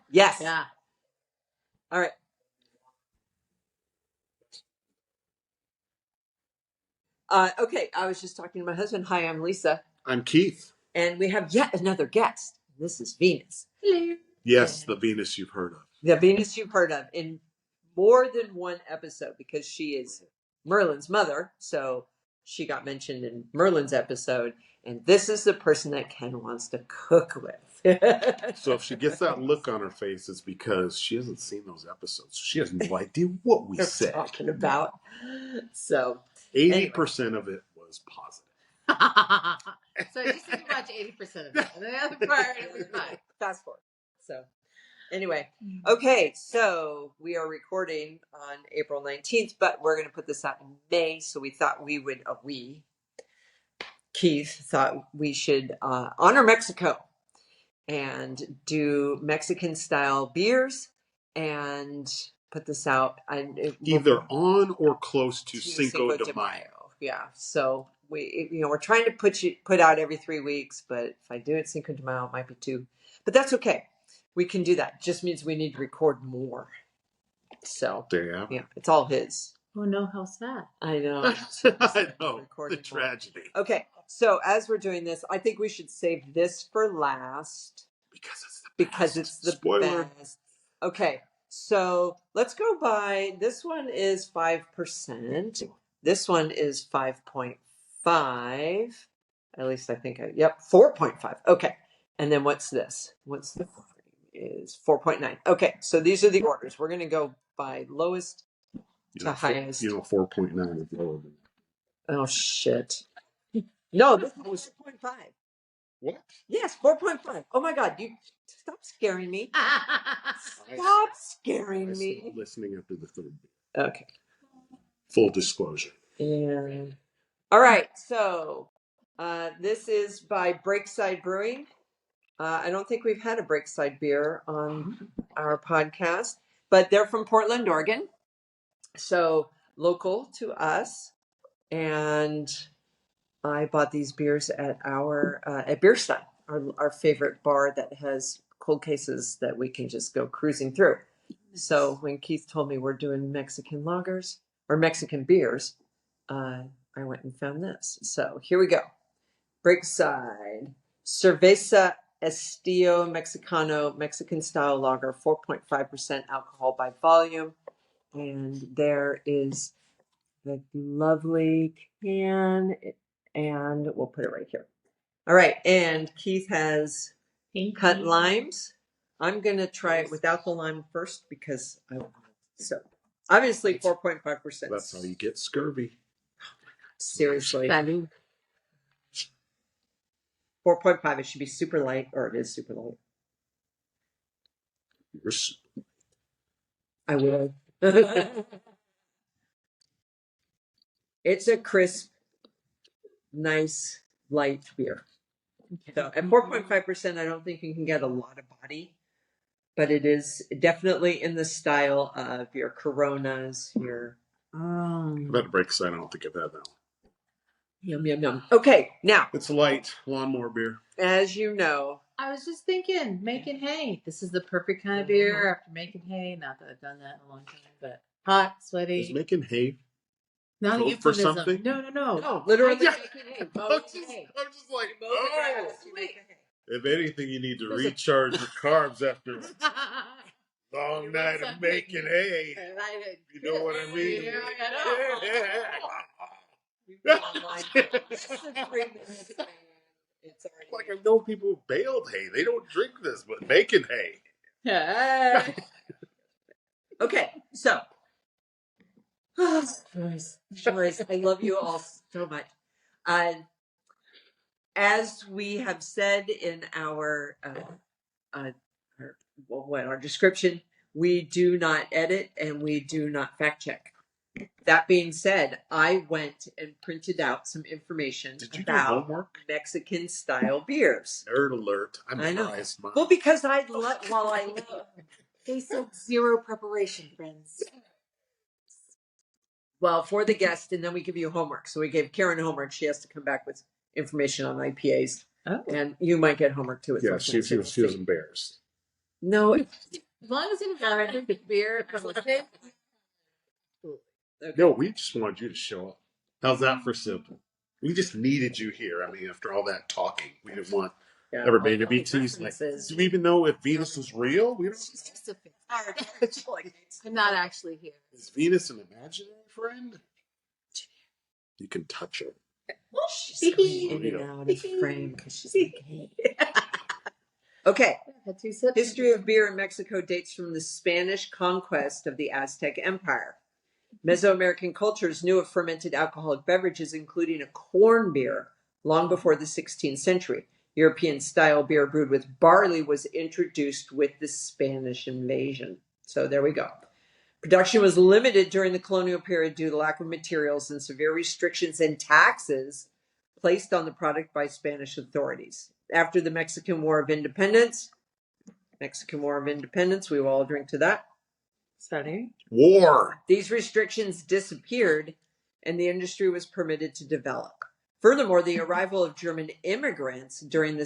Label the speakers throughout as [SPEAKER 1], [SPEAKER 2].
[SPEAKER 1] Yes.
[SPEAKER 2] Yeah.
[SPEAKER 1] All right. Okay, I was just talking to my husband. Hi, I'm Lisa.
[SPEAKER 3] I'm Keith.
[SPEAKER 1] And we have yet another guest. This is Venus.
[SPEAKER 2] Hello.
[SPEAKER 3] Yes, the Venus you've heard of.
[SPEAKER 1] The Venus you've heard of in more than one episode because she is Merlin's mother. So she got mentioned in Merlin's episode. And this is the person that Ken wants to cook with.
[SPEAKER 3] So if she gets that look on her face, it's because she hasn't seen those episodes. She has no idea what we said.
[SPEAKER 1] Talking about. So
[SPEAKER 3] 80% of it was positive.
[SPEAKER 2] So I just need to watch 80% of it. And the other part, it was fine.
[SPEAKER 1] Fast forward. So anyway, okay, so we are recording on April 19th, but we're going to put this out in May. So we thought we would, Keith thought we should honor Mexico and do Mexican style beers and put this out.
[SPEAKER 3] Either on or close to Cinco de Mayo.
[SPEAKER 1] Yeah, so we're trying to put out every 3 weeks, but if I do it Cinco de Mayo, it might be 2. But that's okay. We can do that. Just means we need to record more. So yeah, it's all his.
[SPEAKER 2] Oh no, how sad.
[SPEAKER 1] I know.
[SPEAKER 3] I know. The tragedy.
[SPEAKER 1] More. Okay, so as we're doing this, I think we should save this for last because it's the
[SPEAKER 3] Spoiler.
[SPEAKER 1] best. Okay, so let's go by. This one is 5%. This one is 5.5. At least I think. 4.5. Okay, and then what's this? What's the is 4.9. Okay, so these are the orders. We're going to go by lowest to highest.
[SPEAKER 3] 4.9 is lower than that.
[SPEAKER 1] Oh, shit. No, this one was 4.5.
[SPEAKER 3] What?
[SPEAKER 1] Yes, 4.5. Oh, my God. You stop scaring me. Stop scaring me.
[SPEAKER 3] Listening after the third.
[SPEAKER 1] Okay.
[SPEAKER 3] Full disclosure.
[SPEAKER 1] And all right, so this is by Breakside Brewing. I don't think we've had a Breakside beer on our podcast, but they're from Portland, Oregon. So local to us. And I bought these beers at at Beerstein, our favorite bar that has cold cases that we can just go cruising through. So when Keith told me we're doing Mexican lagers or Mexican beers, I went and found this. So here we go. Breakside Cerveza Estilo Mexicano, Mexican style lager, 4.5% alcohol by volume. And there is the lovely can, and we'll put it right here. All right, and Keith has cut limes. I'm going to try it without the lime first because so obviously 4.5%.
[SPEAKER 3] That's how you get scurvy.
[SPEAKER 1] Seriously. 4.5. It should be super light, or it is super light. I will. It's a crisp, nice, light beer. So at 4.5%, I don't think you can get a lot of body, but it is definitely in the style of your Coronas, your.
[SPEAKER 3] About Breakside, I don't think I've had that one.
[SPEAKER 1] Yum, yum, yum. Okay, now.
[SPEAKER 3] It's light lawnmower beer.
[SPEAKER 1] As you know.
[SPEAKER 2] I was just thinking, making hay. This is the perfect kind of beer after making hay. Not that I've done that in a long time, but hot, sweaty.
[SPEAKER 3] Is making hay
[SPEAKER 2] not a
[SPEAKER 3] for something?
[SPEAKER 2] No.
[SPEAKER 1] No, literally making hay.
[SPEAKER 3] I'm just like, oh. If anything, you need to recharge your carbs after a long night of making hay. You know what I mean? It's like I've known people who baled hay. They don't drink this, but making hay.
[SPEAKER 1] Okay, so. Joyce, I love you all so much. As we have said in our description, we do not edit and we do not fact check. That being said, I went and printed out some information about Mexican style beers.
[SPEAKER 3] Nerd alert!
[SPEAKER 1] I know. Well, because I love.
[SPEAKER 2] They said zero preparation, friends.
[SPEAKER 1] Well, for the guest, and then we give you homework. So we gave Karen homework. She has to come back with information on IPAs. Oh. And you might get homework too.
[SPEAKER 3] Yeah, she was embarrassed.
[SPEAKER 1] No.
[SPEAKER 2] As long as you got a beer, okay.
[SPEAKER 3] No, we just wanted you to show up. How's that for simple? We just needed you here. I mean, after all that talking, we didn't want everybody to be teased. Like, do we even know if Venus is real? We don't.
[SPEAKER 2] She's just a fan. I'm not actually here.
[SPEAKER 3] Is Venus an imaginary friend? You can touch her.
[SPEAKER 1] She's coming in and out of frame because she's like, hey. Okay. History of beer in Mexico dates from the Spanish conquest of the Aztec Empire. Mesoamerican cultures knew of fermented alcoholic beverages, including a corn beer, long before the 16th century. European-style beer brewed with barley was introduced with the Spanish invasion. So there we go. Production was limited during the colonial period due to lack of materials and severe restrictions and taxes placed on the product by Spanish authorities. After the Mexican War of Independence, we will all drink to that.
[SPEAKER 2] Sorry.
[SPEAKER 3] War.
[SPEAKER 1] These restrictions disappeared and the industry was permitted to develop. Furthermore, the arrival of German immigrants during the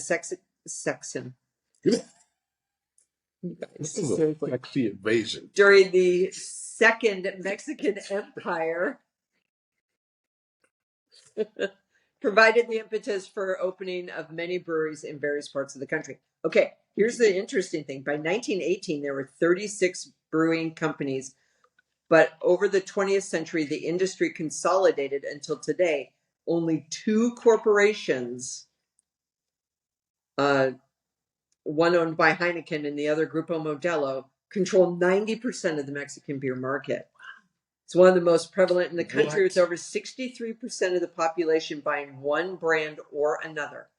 [SPEAKER 1] during the Second Mexican Empire provided the impetus for opening of many breweries in various parts of the country. Okay, here's the interesting thing. By 1918, there were 36 brewing companies, but over the 20th century, the industry consolidated until today. Only 2 corporations, one owned by Heineken and the other Grupo Modelo, control 90% of the Mexican beer market. It's one of the most prevalent in the country, with over 63% of the population buying one brand or another.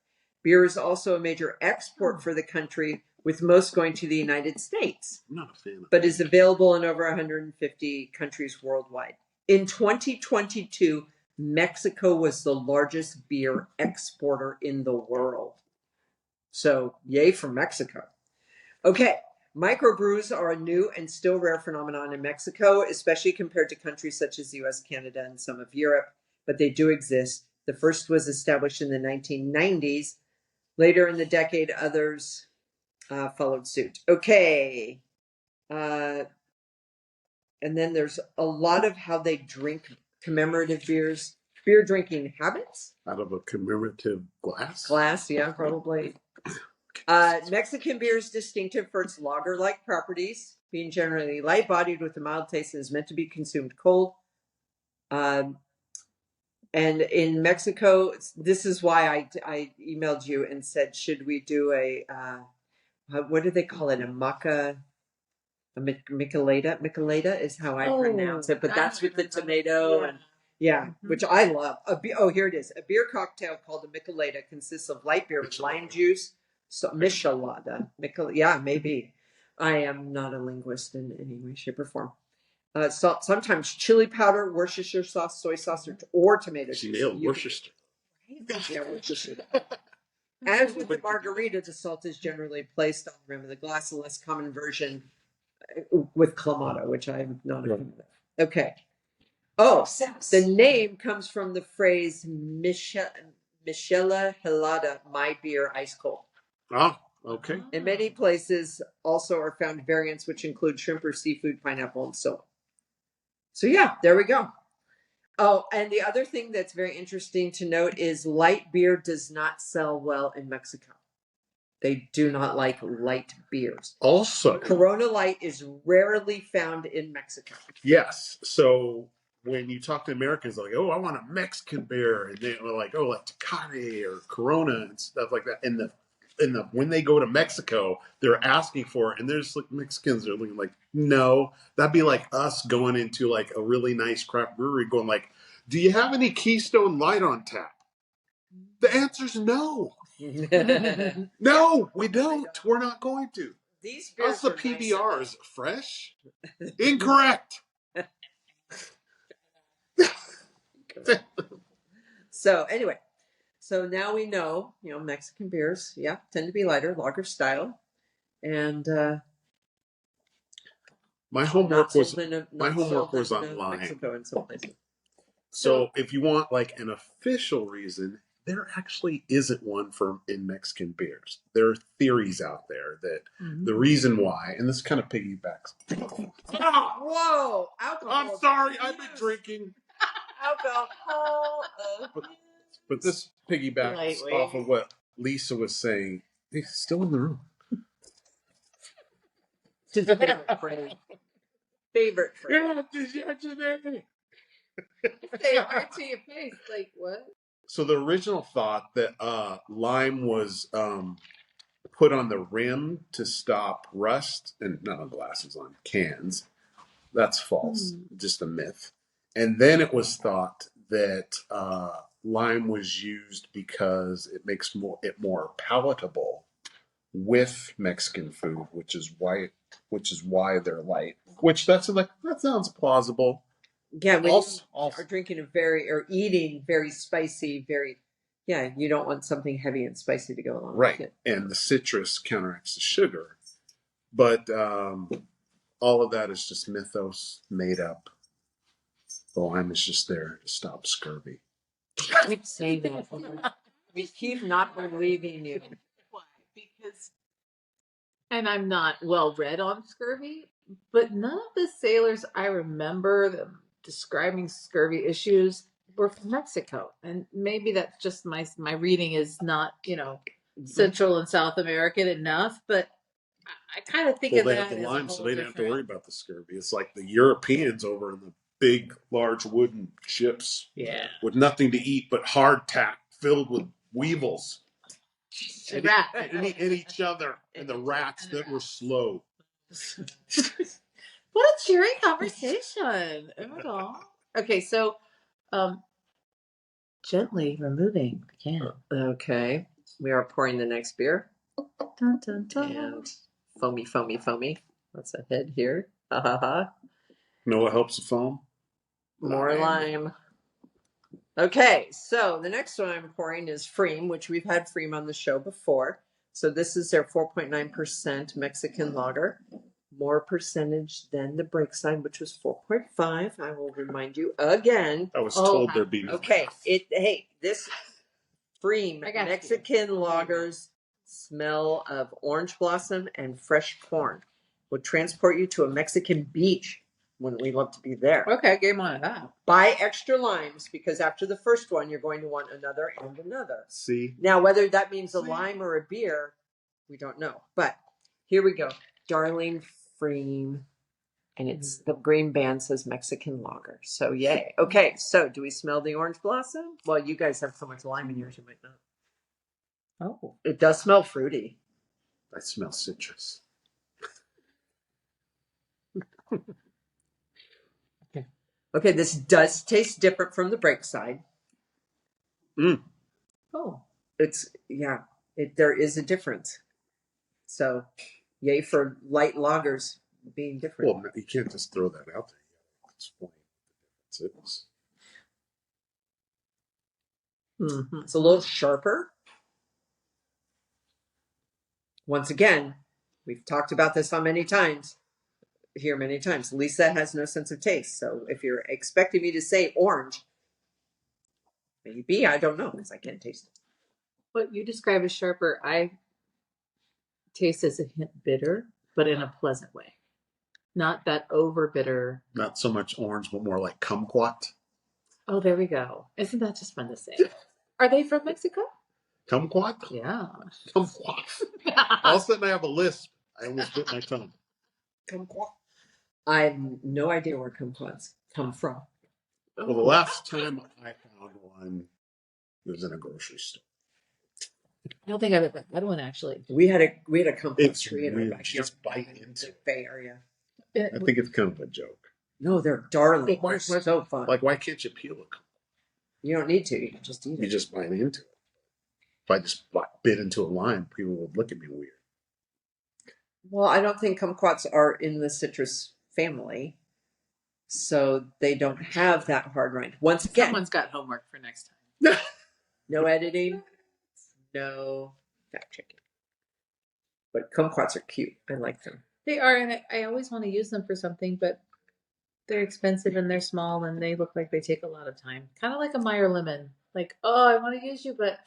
[SPEAKER 1] Beer is also a major export for the country, with most going to the United States,
[SPEAKER 3] I'm not a fan of
[SPEAKER 1] but is available in over 150 countries worldwide. In 2022, Mexico was the largest beer exporter in the world. So, yay for Mexico. Okay. Microbrews are a new and still rare phenomenon in Mexico, especially compared to countries such as the US, Canada, and some of Europe, but they do exist. The first was established in the 1990s. Later in the decade, others followed suit. Okay. And then there's a lot of how they drink commemorative beers. Beer drinking habits.
[SPEAKER 3] Out of a commemorative glass?
[SPEAKER 1] Glass, yeah, probably. Mexican beer is distinctive for its lager-like properties, being generally light-bodied with a mild taste and is meant to be consumed cold. And in Mexico, this is why I emailed you and said, should we do a, what do they call it? A michelada? Michelada is how I pronounce it, but that's with the tomato and which I love. Here it is. A beer cocktail called a michelada consists of light beer with lime juice. So michelada, maybe. I am not a linguist in any way, shape, or form. Salt, sometimes chili powder, Worcestershire sauce, soy sauce, or tomato
[SPEAKER 3] She
[SPEAKER 1] juice.
[SPEAKER 3] nailed Worcester.
[SPEAKER 1] Yeah, Worcestershire. As with the margarita, the salt is generally placed on the rim of the glass. A less common version with clamato, which I'm not a fan of. Okay. Oh, the name comes from the phrase Michela Helada, my beer, ice cold.
[SPEAKER 3] Oh, okay.
[SPEAKER 1] In many places also are found variants which include shrimp or seafood, pineapple, and so on. So yeah, there we go. Oh, and the other thing that's very interesting to note is light beer does not sell well in Mexico. They do not like light beers.
[SPEAKER 3] Also,
[SPEAKER 1] Corona Light is rarely found in Mexico.
[SPEAKER 3] Yes. So when you talk to Americans, they're like, oh, I want a Mexican beer. And they're like, oh, like Tecate or Corona and stuff like that. And when they go to Mexico, they're asking for it. And there's like Mexicans are looking like, no, that'd be like us going into like a really nice craft brewery going like, do you have any Keystone Light on tap? The answer's no. No, we don't. We're not going to.
[SPEAKER 1] These beers
[SPEAKER 3] Us, the PBRs, fresh? Incorrect.
[SPEAKER 1] So anyway, so now we know, Mexican beers, tend to be lighter, lager style, and
[SPEAKER 3] my homework was online.
[SPEAKER 1] Mexico in some places.
[SPEAKER 3] So if you want like an official reason, there actually isn't one in Mexican beers. There are theories out there that the reason why, and this kind of piggybacks.
[SPEAKER 1] Whoa! Alcohol.
[SPEAKER 3] I'm sorry, I've been drinking.
[SPEAKER 1] Alcohol.
[SPEAKER 3] But this piggybacks
[SPEAKER 2] Lightweight.
[SPEAKER 3] off of what Lisa was saying. He's still in the room.
[SPEAKER 1] His favorite phrase. Favorite phrase.
[SPEAKER 2] Say it right to your face. Like, what?
[SPEAKER 3] So the original thought that lime was put on the rim to stop rust, and not on glasses, on cans. That's false. Just a myth. And then it was thought that lime was used because it makes it more palatable with Mexican food, which is why they're light. Which that sounds plausible.
[SPEAKER 1] Yeah, when
[SPEAKER 3] Also,
[SPEAKER 1] you are drinking or eating very spicy, you don't want something heavy and spicy to go along with
[SPEAKER 3] right,
[SPEAKER 1] it.
[SPEAKER 3] and the citrus counteracts the sugar, but all of that is just mythos made up. The lime is just there to stop scurvy.
[SPEAKER 1] Keep saying that. We keep not believing you.
[SPEAKER 2] Why? Because, and I'm not well read on scurvy, but none of the sailors I remember them describing scurvy issues were from Mexico. And maybe that's just my reading is not, Central and South American enough, but I kind of think of
[SPEAKER 3] They
[SPEAKER 2] that
[SPEAKER 3] have the
[SPEAKER 2] as
[SPEAKER 3] lime,
[SPEAKER 2] a whole
[SPEAKER 3] so they didn't have to
[SPEAKER 2] different-
[SPEAKER 3] worry about the scurvy. It's like the Europeans over in the big, large wooden ships with nothing to eat but hardtack filled with weevils. And each other, and the rats that were slow.
[SPEAKER 2] What a cheery conversation. Oh my God. Okay, so gently removing the can.
[SPEAKER 1] Okay, we are pouring the next beer.
[SPEAKER 2] Dun, dun, dun.
[SPEAKER 1] And foamy, foamy, foamy. That's a head here. Ha ha ha.
[SPEAKER 3] You know what helps the foam?
[SPEAKER 1] More lime. Okay, so the next one I'm pouring is Pfriem, which we've had Pfriem on the show before. So this is their 4.9% Mexican lager. More percentage than the Breakside, which was 4.5. I will remind you again.
[SPEAKER 3] I was told there'd be no.
[SPEAKER 1] Okay, this Pfriem
[SPEAKER 2] I got you.
[SPEAKER 1] Mexican lagers smell of orange blossom and fresh corn. Would transport you to a Mexican beach. Wouldn't we love to be there?
[SPEAKER 2] Okay, game on that.
[SPEAKER 1] Buy extra limes because after the first one, you're going to want another and another.
[SPEAKER 3] See?
[SPEAKER 1] Now, whether that means a lime or a beer, we don't know. But here we go. Darling Pfriem. And it's the green band says Mexican lager. So yay. Okay, so do we smell the orange blossom? Well, you guys have so much lime in yours, you might not.
[SPEAKER 2] Oh.
[SPEAKER 1] It does smell fruity.
[SPEAKER 3] I smell citrus.
[SPEAKER 1] Okay, this does taste different from the Breakside.
[SPEAKER 2] Oh.
[SPEAKER 1] There is a difference. So, yay for light lagers being different.
[SPEAKER 3] Well, you can't just throw that out there. You gotta explain the differences.
[SPEAKER 1] Mm-hmm. It's a little sharper. Once again, we've talked about this many times. Lisa has no sense of taste. So if you're expecting me to say orange, maybe, I don't know, because I can't taste it.
[SPEAKER 2] What you describe as sharper, I taste as a hint bitter, but in a pleasant way. Not that over bitter.
[SPEAKER 3] Not so much orange, but more like kumquat.
[SPEAKER 2] Oh, there we go. Isn't that just fun to say? Are they from Mexico?
[SPEAKER 3] Kumquat?
[SPEAKER 2] Yeah.
[SPEAKER 3] Kumquat. All of a sudden I have a lisp. I almost bit my tongue.
[SPEAKER 1] Kumquat. I have no idea where kumquats come from.
[SPEAKER 3] Well, the last time I found one, it was in a grocery store.
[SPEAKER 2] I don't think I've ever had one actually.
[SPEAKER 1] We had a kumquat
[SPEAKER 3] It's
[SPEAKER 1] tree in our
[SPEAKER 3] weird.
[SPEAKER 1] backyard.
[SPEAKER 3] Just bite into
[SPEAKER 1] the
[SPEAKER 3] it.
[SPEAKER 1] Bay Area.
[SPEAKER 3] I think it's kind of a joke.
[SPEAKER 1] No, they're darling.
[SPEAKER 3] Why-
[SPEAKER 1] They're so fun.
[SPEAKER 3] Like, why can't you peel a kumquat?
[SPEAKER 1] You don't need to. You can just eat it.
[SPEAKER 3] You just bite into it. If I just bit into a lime, people would look at me weird.
[SPEAKER 1] Well, I don't think kumquats are in the citrus family, so they don't have that hard rind. Once again,
[SPEAKER 2] Someone's got homework for next time.
[SPEAKER 1] no editing, no fact checking. But kumquats are cute. I like them.
[SPEAKER 2] They are, and I always want to use them for something, but they're expensive and they're small and they look like they take a lot of time. Kind of like a Meyer lemon. Like, oh, I want to use you, but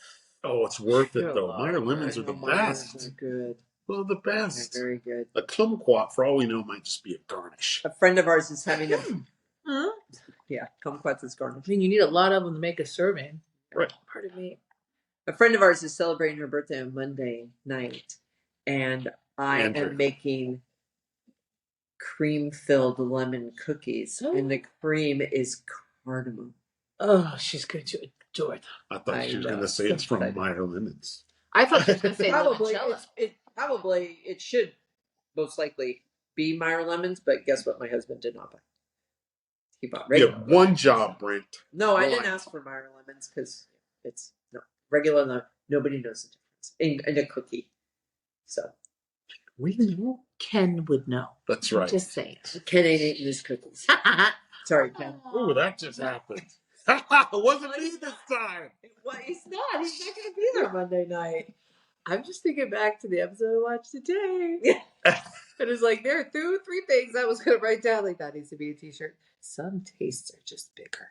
[SPEAKER 3] Oh, it's worth
[SPEAKER 2] You're
[SPEAKER 3] it
[SPEAKER 2] a
[SPEAKER 3] though.
[SPEAKER 2] lot
[SPEAKER 3] Meyer
[SPEAKER 2] of
[SPEAKER 3] lemons are
[SPEAKER 1] I
[SPEAKER 3] the
[SPEAKER 1] know Myers
[SPEAKER 3] best.
[SPEAKER 1] are good.
[SPEAKER 3] Well, the
[SPEAKER 1] They're
[SPEAKER 3] best.
[SPEAKER 1] very good.
[SPEAKER 3] A kumquat, for all we know, might just be a garnish.
[SPEAKER 1] A friend of ours is having a
[SPEAKER 2] huh?
[SPEAKER 1] kumquats is garnish.
[SPEAKER 2] I mean, you need a lot of them to make a serving.
[SPEAKER 3] Right.
[SPEAKER 2] Pardon me.
[SPEAKER 1] A friend of ours is celebrating her birthday on Monday night, and I
[SPEAKER 3] Andrew.
[SPEAKER 1] am making cream-filled lemon cookies, and the cream is cardamom.
[SPEAKER 2] Oh, she's going to adore them.
[SPEAKER 3] I thought
[SPEAKER 1] I
[SPEAKER 3] she was
[SPEAKER 1] know.
[SPEAKER 3] going to say it's from
[SPEAKER 1] Excited.
[SPEAKER 3] Meyer lemons.
[SPEAKER 2] I thought she was going to say
[SPEAKER 1] Probably
[SPEAKER 2] limoncello.
[SPEAKER 1] it should most likely be Meyer lemons, but guess what? My husband did not buy. He bought
[SPEAKER 3] You
[SPEAKER 1] regular.
[SPEAKER 3] have one job, Brent.
[SPEAKER 1] No, I
[SPEAKER 3] One.
[SPEAKER 1] didn't ask for Meyer lemons because it's no regular. No, nobody knows the difference in a cookie. So
[SPEAKER 3] We know.
[SPEAKER 2] Ken would know.
[SPEAKER 3] That's right.
[SPEAKER 2] Just saying.
[SPEAKER 1] Ken ain't eating his cookies. Sorry, Ken.
[SPEAKER 3] Ooh, that just happened. It wasn't me this time.
[SPEAKER 1] Well, he's not. He's not going to be there Monday night.
[SPEAKER 2] I'm just thinking back to the episode I watched today. And it's like, there are three things I was going to write down. Like, that needs to be a t-shirt. Some tastes are just bigger.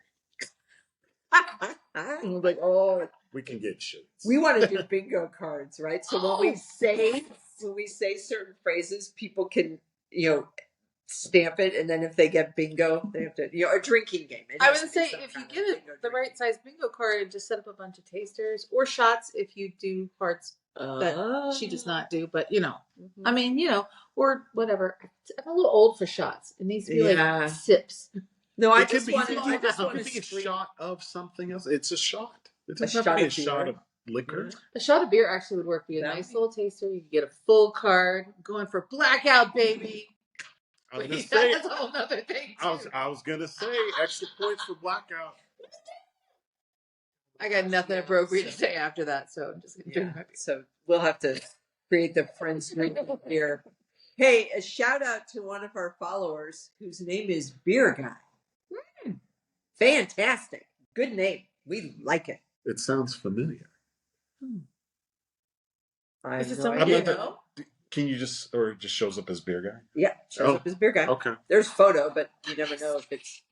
[SPEAKER 1] I'm like, oh,
[SPEAKER 3] We can get shirts.
[SPEAKER 1] we want to do bingo cards, right? So when we say certain phrases, people can, stamp it, and then if they get bingo, they have to, a drinking game. It
[SPEAKER 2] I
[SPEAKER 1] has
[SPEAKER 2] would
[SPEAKER 1] to be
[SPEAKER 2] say
[SPEAKER 1] some
[SPEAKER 2] if you
[SPEAKER 1] kind of
[SPEAKER 2] get it
[SPEAKER 1] bingo
[SPEAKER 2] the
[SPEAKER 1] drink.
[SPEAKER 2] right size bingo card, just set up a bunch of tasters or shots if you do parts that she does not do. But I mean, or whatever. I'm a little old for shots. It needs to be
[SPEAKER 1] Yeah.
[SPEAKER 2] like sips.
[SPEAKER 1] No, I
[SPEAKER 3] It could
[SPEAKER 1] just
[SPEAKER 3] be,
[SPEAKER 1] want to.
[SPEAKER 3] you
[SPEAKER 1] I just want
[SPEAKER 3] could
[SPEAKER 1] to
[SPEAKER 3] be a
[SPEAKER 1] scream.
[SPEAKER 3] shot of something else. It's a shot. It doesn't
[SPEAKER 1] A
[SPEAKER 3] have to be a
[SPEAKER 1] shot of
[SPEAKER 3] shot
[SPEAKER 1] beer.
[SPEAKER 3] of liquor.
[SPEAKER 2] A shot of beer actually would work. Be a
[SPEAKER 1] That
[SPEAKER 2] nice
[SPEAKER 1] would-
[SPEAKER 2] little taster. You can get a full card. Going for blackout, baby.
[SPEAKER 3] I was gonna
[SPEAKER 2] That's
[SPEAKER 3] say.
[SPEAKER 2] a whole other thing. Too.
[SPEAKER 3] I was gonna say extra points for blackout.
[SPEAKER 2] I got nothing appropriate to say after that, so I'm just gonna drink my beer.
[SPEAKER 1] So we'll have to create the friends drink beer. Hey, a shout out to one of our followers whose name is Beer Guy. Fantastic. Good name. We like it.
[SPEAKER 3] It sounds familiar.
[SPEAKER 1] I
[SPEAKER 2] Is
[SPEAKER 1] have
[SPEAKER 2] it
[SPEAKER 1] no
[SPEAKER 2] somebody
[SPEAKER 1] idea.
[SPEAKER 2] you know?
[SPEAKER 3] Can you just, or it just shows up as beer guy?
[SPEAKER 1] Yeah, shows
[SPEAKER 3] Oh.
[SPEAKER 1] up as Beer Guy.
[SPEAKER 3] Okay.
[SPEAKER 1] There's photo, but you never know if it's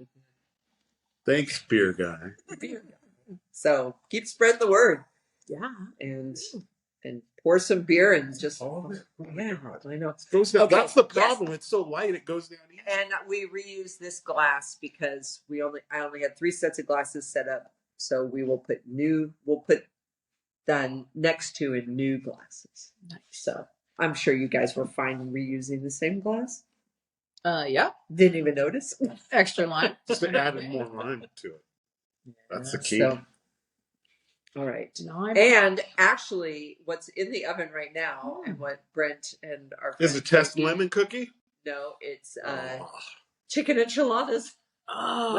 [SPEAKER 3] Thanks, beer guy.
[SPEAKER 1] Beer Guy. So keep spreading the word
[SPEAKER 2] Yeah.
[SPEAKER 1] and pour some beer and just
[SPEAKER 3] Oh,
[SPEAKER 1] yeah, I know.
[SPEAKER 3] It goes down.
[SPEAKER 1] Okay,
[SPEAKER 3] That's the
[SPEAKER 1] yes.
[SPEAKER 3] problem. It's so light, it goes down easy.
[SPEAKER 1] And we reuse this glass because I only had 3 sets of glasses set up, so we'll put the next 2 in new glasses.
[SPEAKER 2] Nice.
[SPEAKER 1] So I'm sure you guys were fine reusing the same glass.
[SPEAKER 2] Yeah.
[SPEAKER 1] Didn't even notice.
[SPEAKER 2] Extra lime.
[SPEAKER 3] Just added more lime to it. That's the key.
[SPEAKER 1] So, all right.
[SPEAKER 2] Lime.
[SPEAKER 1] And actually, what's in the oven right now, and what Brent and our
[SPEAKER 3] Is
[SPEAKER 1] friend
[SPEAKER 3] it test
[SPEAKER 1] Katie-
[SPEAKER 3] lemon cookie?
[SPEAKER 1] No, it's
[SPEAKER 3] Oh.
[SPEAKER 1] chicken enchiladas.
[SPEAKER 2] Oh,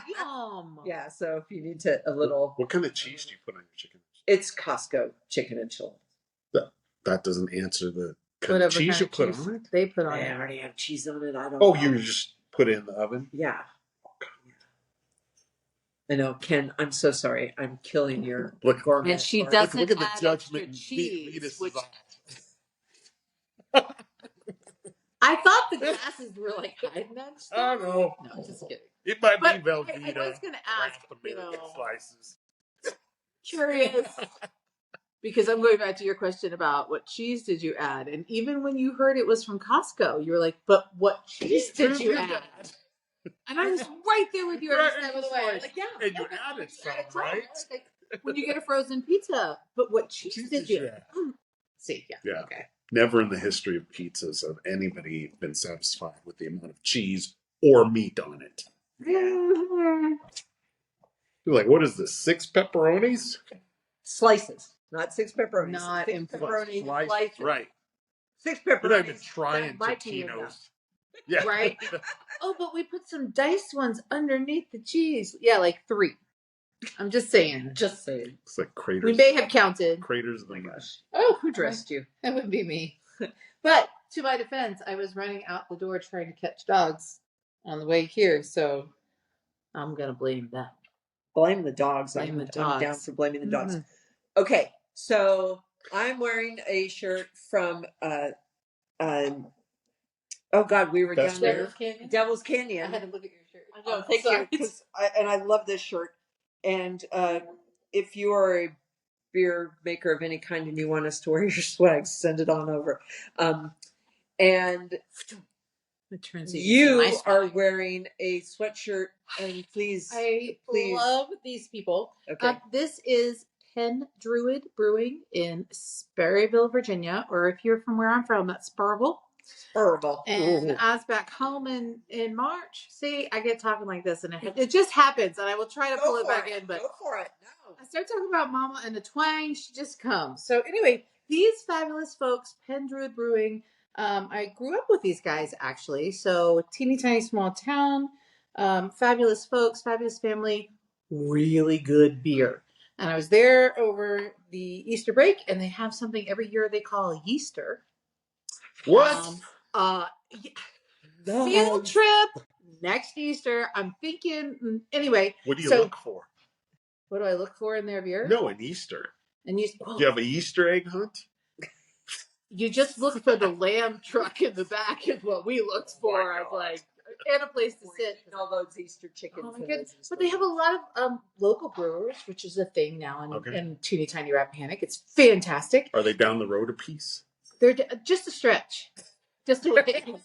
[SPEAKER 2] yum.
[SPEAKER 1] Yeah, so if you need a little,
[SPEAKER 3] What kind of cheese do you put on your chicken?
[SPEAKER 1] it's Costco chicken enchiladas.
[SPEAKER 3] That doesn't answer the kind
[SPEAKER 2] Whatever
[SPEAKER 3] of cheese
[SPEAKER 2] kind
[SPEAKER 3] you
[SPEAKER 2] of
[SPEAKER 3] put
[SPEAKER 2] cheese
[SPEAKER 3] on it.
[SPEAKER 2] they put on
[SPEAKER 1] I
[SPEAKER 2] it.
[SPEAKER 1] already have cheese on it. I don't.
[SPEAKER 3] Oh,
[SPEAKER 1] know.
[SPEAKER 3] you just put it in the oven?
[SPEAKER 1] Yeah. I know, Ken. I'm so sorry. I'm killing your
[SPEAKER 3] Look,
[SPEAKER 1] gourmet.
[SPEAKER 2] And she
[SPEAKER 1] art.
[SPEAKER 2] doesn't
[SPEAKER 3] look at the
[SPEAKER 2] add
[SPEAKER 3] judgment
[SPEAKER 2] extra
[SPEAKER 3] in
[SPEAKER 2] cheese,
[SPEAKER 3] Venus'
[SPEAKER 2] which
[SPEAKER 3] eyes.
[SPEAKER 2] I thought the glasses were like hiding that stuff.
[SPEAKER 3] I know.
[SPEAKER 2] No, just kidding.
[SPEAKER 3] It might
[SPEAKER 2] But
[SPEAKER 3] be
[SPEAKER 2] I
[SPEAKER 3] Velveeta.
[SPEAKER 2] was going to ask,
[SPEAKER 3] Kraft American slices.
[SPEAKER 2] curious, because I'm going back to your question about what cheese did you add, and even when you heard it was from Costco, you were like, "But what cheese did you add?" And I was right there with you every
[SPEAKER 3] Right,
[SPEAKER 2] step of the
[SPEAKER 3] it's
[SPEAKER 2] way.
[SPEAKER 3] like-
[SPEAKER 2] Like, yeah,
[SPEAKER 3] and you
[SPEAKER 2] okay.
[SPEAKER 3] added some,
[SPEAKER 2] That's
[SPEAKER 3] right?
[SPEAKER 2] Like, when you get a frozen pizza, but what cheese did you?
[SPEAKER 3] add?
[SPEAKER 2] See, yeah,
[SPEAKER 3] Yeah.
[SPEAKER 2] okay.
[SPEAKER 3] Never in the history of pizzas have anybody been satisfied with the amount of cheese or meat on it. You're like, what is this? 6 pepperonis?
[SPEAKER 1] Slices, not 6 pepperonis.
[SPEAKER 2] Not
[SPEAKER 1] 6
[SPEAKER 2] in
[SPEAKER 1] pepperoni
[SPEAKER 3] Slices.
[SPEAKER 1] slices.
[SPEAKER 3] Right.
[SPEAKER 1] 6
[SPEAKER 3] You're
[SPEAKER 1] pepperonis.
[SPEAKER 3] not even trying
[SPEAKER 1] That might be enough.
[SPEAKER 3] Totino's. Yeah.
[SPEAKER 2] Right? Oh, but we put some diced ones underneath the cheese. Yeah, like 3. I'm just saying.
[SPEAKER 1] Just saying.
[SPEAKER 3] It's like craters.
[SPEAKER 2] We may have counted.
[SPEAKER 3] Craters of the
[SPEAKER 1] Oh my
[SPEAKER 3] moon.
[SPEAKER 1] gosh.
[SPEAKER 2] Oh,
[SPEAKER 1] Who dressed you?
[SPEAKER 2] that would be me. But to my defense, I was running out the door trying to catch dogs on the way here, so I'm gonna blame them.
[SPEAKER 1] Blame the dogs.
[SPEAKER 2] Blame the
[SPEAKER 1] I'm
[SPEAKER 2] dogs.
[SPEAKER 1] down for blaming the dogs.
[SPEAKER 2] Mhm.
[SPEAKER 1] Okay, so I'm wearing a shirt from oh God, we were
[SPEAKER 3] Best
[SPEAKER 1] down
[SPEAKER 3] Bear?
[SPEAKER 1] there. Devil's
[SPEAKER 2] I
[SPEAKER 1] Canyon.
[SPEAKER 2] had to look at your shirt.
[SPEAKER 1] I know, thank you. And I love this shirt. And if you are a beer maker of any kind and you want us to wear your swag, send it on over. And you are wearing a sweatshirt, and please,
[SPEAKER 2] I
[SPEAKER 1] please.
[SPEAKER 2] love these people.
[SPEAKER 1] Okay.
[SPEAKER 2] This is Pendruid Brewing in Sperryville, Virginia, or if you're from where I'm from, that's Spurville.
[SPEAKER 1] Horrible.
[SPEAKER 2] And I was back home in March. See, I get talking like this, and it just happens, and I will try to pull it back in, but
[SPEAKER 1] go for it. No.
[SPEAKER 2] I start talking about Mama and the twang, she just comes. So anyway, these fabulous folks, Pendruid Brewing. I grew up with these guys actually. So teeny tiny small town, fabulous folks, fabulous family, really good beer. And I was there over the Easter break, and they have something every year they call a Yeaster.
[SPEAKER 3] What?
[SPEAKER 2] Field trip next Easter. I'm thinking anyway.
[SPEAKER 3] What do you look for?
[SPEAKER 2] What do I look for in their beer?
[SPEAKER 3] No, an Easter.
[SPEAKER 2] And you,
[SPEAKER 3] do you have an Easter egg hunt?
[SPEAKER 2] You just look for the lamb truck in the back is what we looked for. I was like, and a place to sit.
[SPEAKER 1] And all those Easter chickens.
[SPEAKER 2] Oh my goodness. But they have a lot of local brewers, which is a thing now in Teeny Tiny Rappahannock. It's fantastic.
[SPEAKER 3] Are they down the road a piece?
[SPEAKER 2] They're just a stretch. Just a little.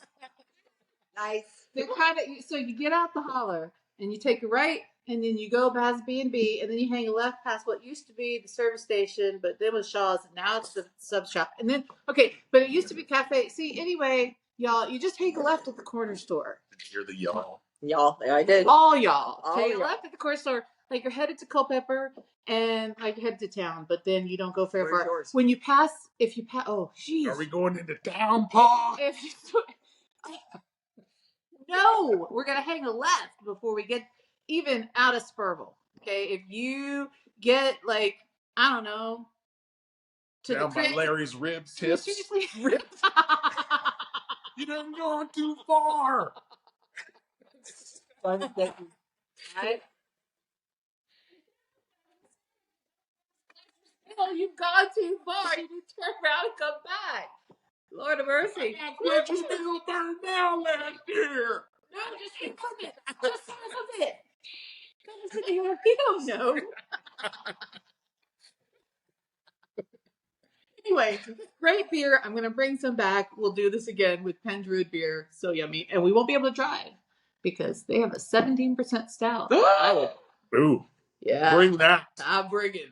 [SPEAKER 1] Nice.
[SPEAKER 2] They're kind of, so you get out the holler and you take a right, and then you go past B&B, and then you hang a left past what used to be the service station, but then was Shaw's, and now it's the sub shop. And then, but it used to be cafe. See, anyway, y'all, you just hang a left at the corner store.
[SPEAKER 3] Did you hear the y'all?
[SPEAKER 1] Y'all, I did.
[SPEAKER 2] All y'all. Take a left at the corner store, like you're headed to Culpeper, and like you're headed to town, but then you don't go very far.
[SPEAKER 1] Yours?
[SPEAKER 2] When you pass, oh, geez.
[SPEAKER 3] Are we going into town, Paul?
[SPEAKER 2] No, we're going to hang a left before we get even out of Spurville. Okay, if you get like, I don't know, to
[SPEAKER 3] down by Larry's rib tips.
[SPEAKER 2] Seriously?
[SPEAKER 3] You done gone too far.
[SPEAKER 1] Right?
[SPEAKER 2] No, you've gone too far. You need to turn around and come back. Lord of mercy.
[SPEAKER 3] Where'd you still burn down last year?
[SPEAKER 2] No, just half of it. Just half of it. You don't know. Anyway, great beer. I'm going to bring some back. We'll do this again with Pendruid beer. So yummy. And we won't be able to drive because they have a 17% stout.
[SPEAKER 3] Ooh.
[SPEAKER 2] Yeah.
[SPEAKER 3] Bring that.
[SPEAKER 2] I'm bringing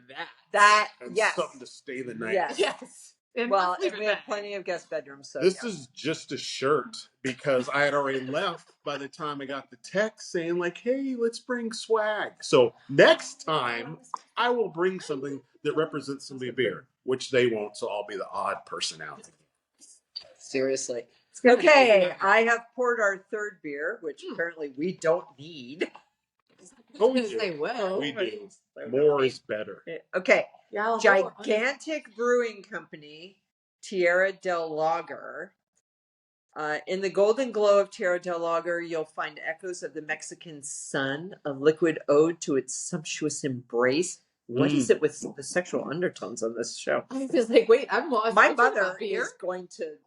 [SPEAKER 2] that.
[SPEAKER 3] And
[SPEAKER 1] yes.
[SPEAKER 3] something to stay the night.
[SPEAKER 2] Yes. And
[SPEAKER 1] well, and we have plenty of guest bedrooms. So
[SPEAKER 3] this is just a shirt because I had already left by the time I got the text saying like, hey, let's bring swag. So next time I will bring something that represents some beer, which they won't. So I'll be the odd person out.
[SPEAKER 1] Seriously. Okay, I have poured our third beer, which apparently we don't need.
[SPEAKER 3] Oh, we do.
[SPEAKER 2] Say, well,
[SPEAKER 3] We do. More is better.
[SPEAKER 1] Okay. Gigantic Brewing Company, Tierra del Lager. In the golden glow of Tierra del Lager, you'll find echoes of the Mexican sun, a liquid ode to its sumptuous embrace. What is it with the sexual undertones on this show?
[SPEAKER 2] I was like, wait, I'm lost.
[SPEAKER 1] My mother is going to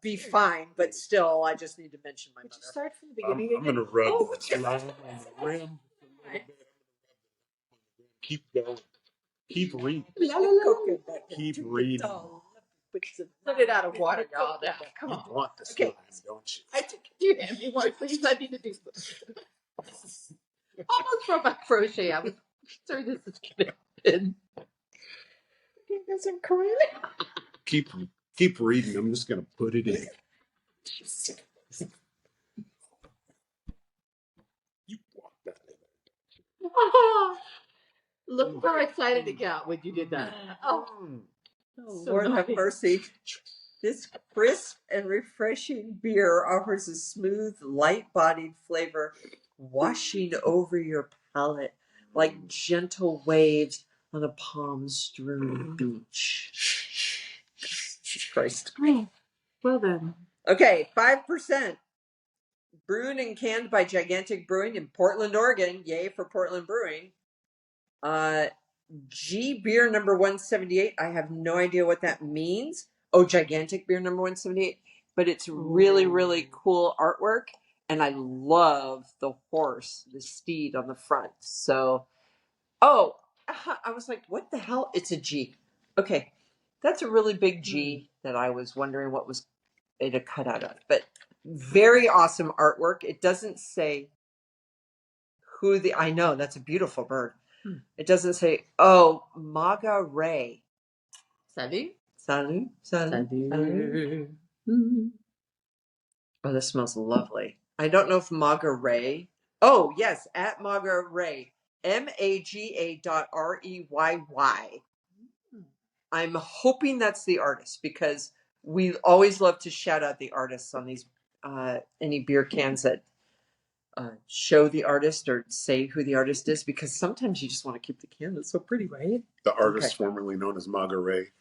[SPEAKER 1] be fine, but still, I just need to mention my mother.
[SPEAKER 2] You start from the beginning.
[SPEAKER 3] I'm going to rub this lime on the rim. Keep going. Keep reading. Keep reading.
[SPEAKER 2] Put it out of water, y'all. Come on.
[SPEAKER 3] You want this lime, don't you?
[SPEAKER 2] I took you hand me one, please. I need to do this. Almost from my crochet. I was sure this is gonna happen.
[SPEAKER 1] Because I'm crying.
[SPEAKER 3] Keep reading. I'm just gonna put it in. You want that in.
[SPEAKER 2] Look how excited it got when you did that. Oh, so
[SPEAKER 1] Lord have mercy. This crisp and refreshing beer offers a smooth, light-bodied flavor washing over your palate like gentle waves on a palm-strewn beach. Christ.
[SPEAKER 2] well then.
[SPEAKER 1] Okay, 5%. Brewed and canned by Gigantic Brewing in Portland, Oregon. Yay for Portland Brewing. G beer number 178. I have no idea what that means. Oh, Gigantic beer number 178. But it's really, really cool artwork. And I love the horse, the steed on the front. So, I was like, what the hell? It's a G. Okay, that's a really big G that I was wondering what was it a cut out of. But very awesome artwork. It doesn't say who the. I know that's a beautiful bird. It doesn't say. Oh, Maga Ray.
[SPEAKER 2] Salut.
[SPEAKER 1] Salut. Salut. Salut. Oh, this smells lovely. I don't know if Maga Ray. Oh, yes, at Maga Ray. MAGA.REYY. I'm hoping that's the artist because we always love to shout out the artists on these any beer cans that show the artist or say who the artist is, because sometimes you just want to keep the can. It's so pretty, right?
[SPEAKER 3] The artist formerly known as Maga Ray.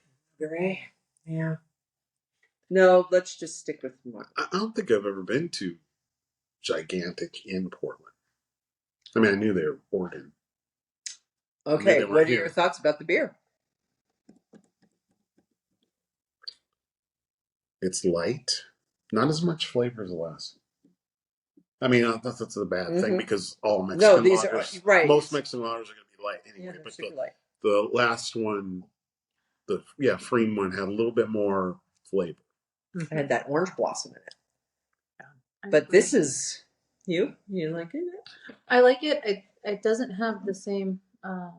[SPEAKER 1] Ray. Yeah. No, let's just stick with Maga.
[SPEAKER 3] I don't think I've ever been to Gigantic in Portland. I mean, I knew they were Oregon.
[SPEAKER 1] Okay, what are your thoughts about the beer?
[SPEAKER 3] It's light, not as much flavor as the last. I mean, that's a bad thing because all Mexican lagers,
[SPEAKER 1] are right.
[SPEAKER 3] Most Mexican lagers are going to be light anyway.
[SPEAKER 1] Yeah,
[SPEAKER 3] but
[SPEAKER 1] light.
[SPEAKER 3] The last one, the Pfriem one, had a little bit more flavor.
[SPEAKER 1] I had that orange blossom in it. Yeah, but this is you like it?
[SPEAKER 2] I like it. It doesn't have the same. I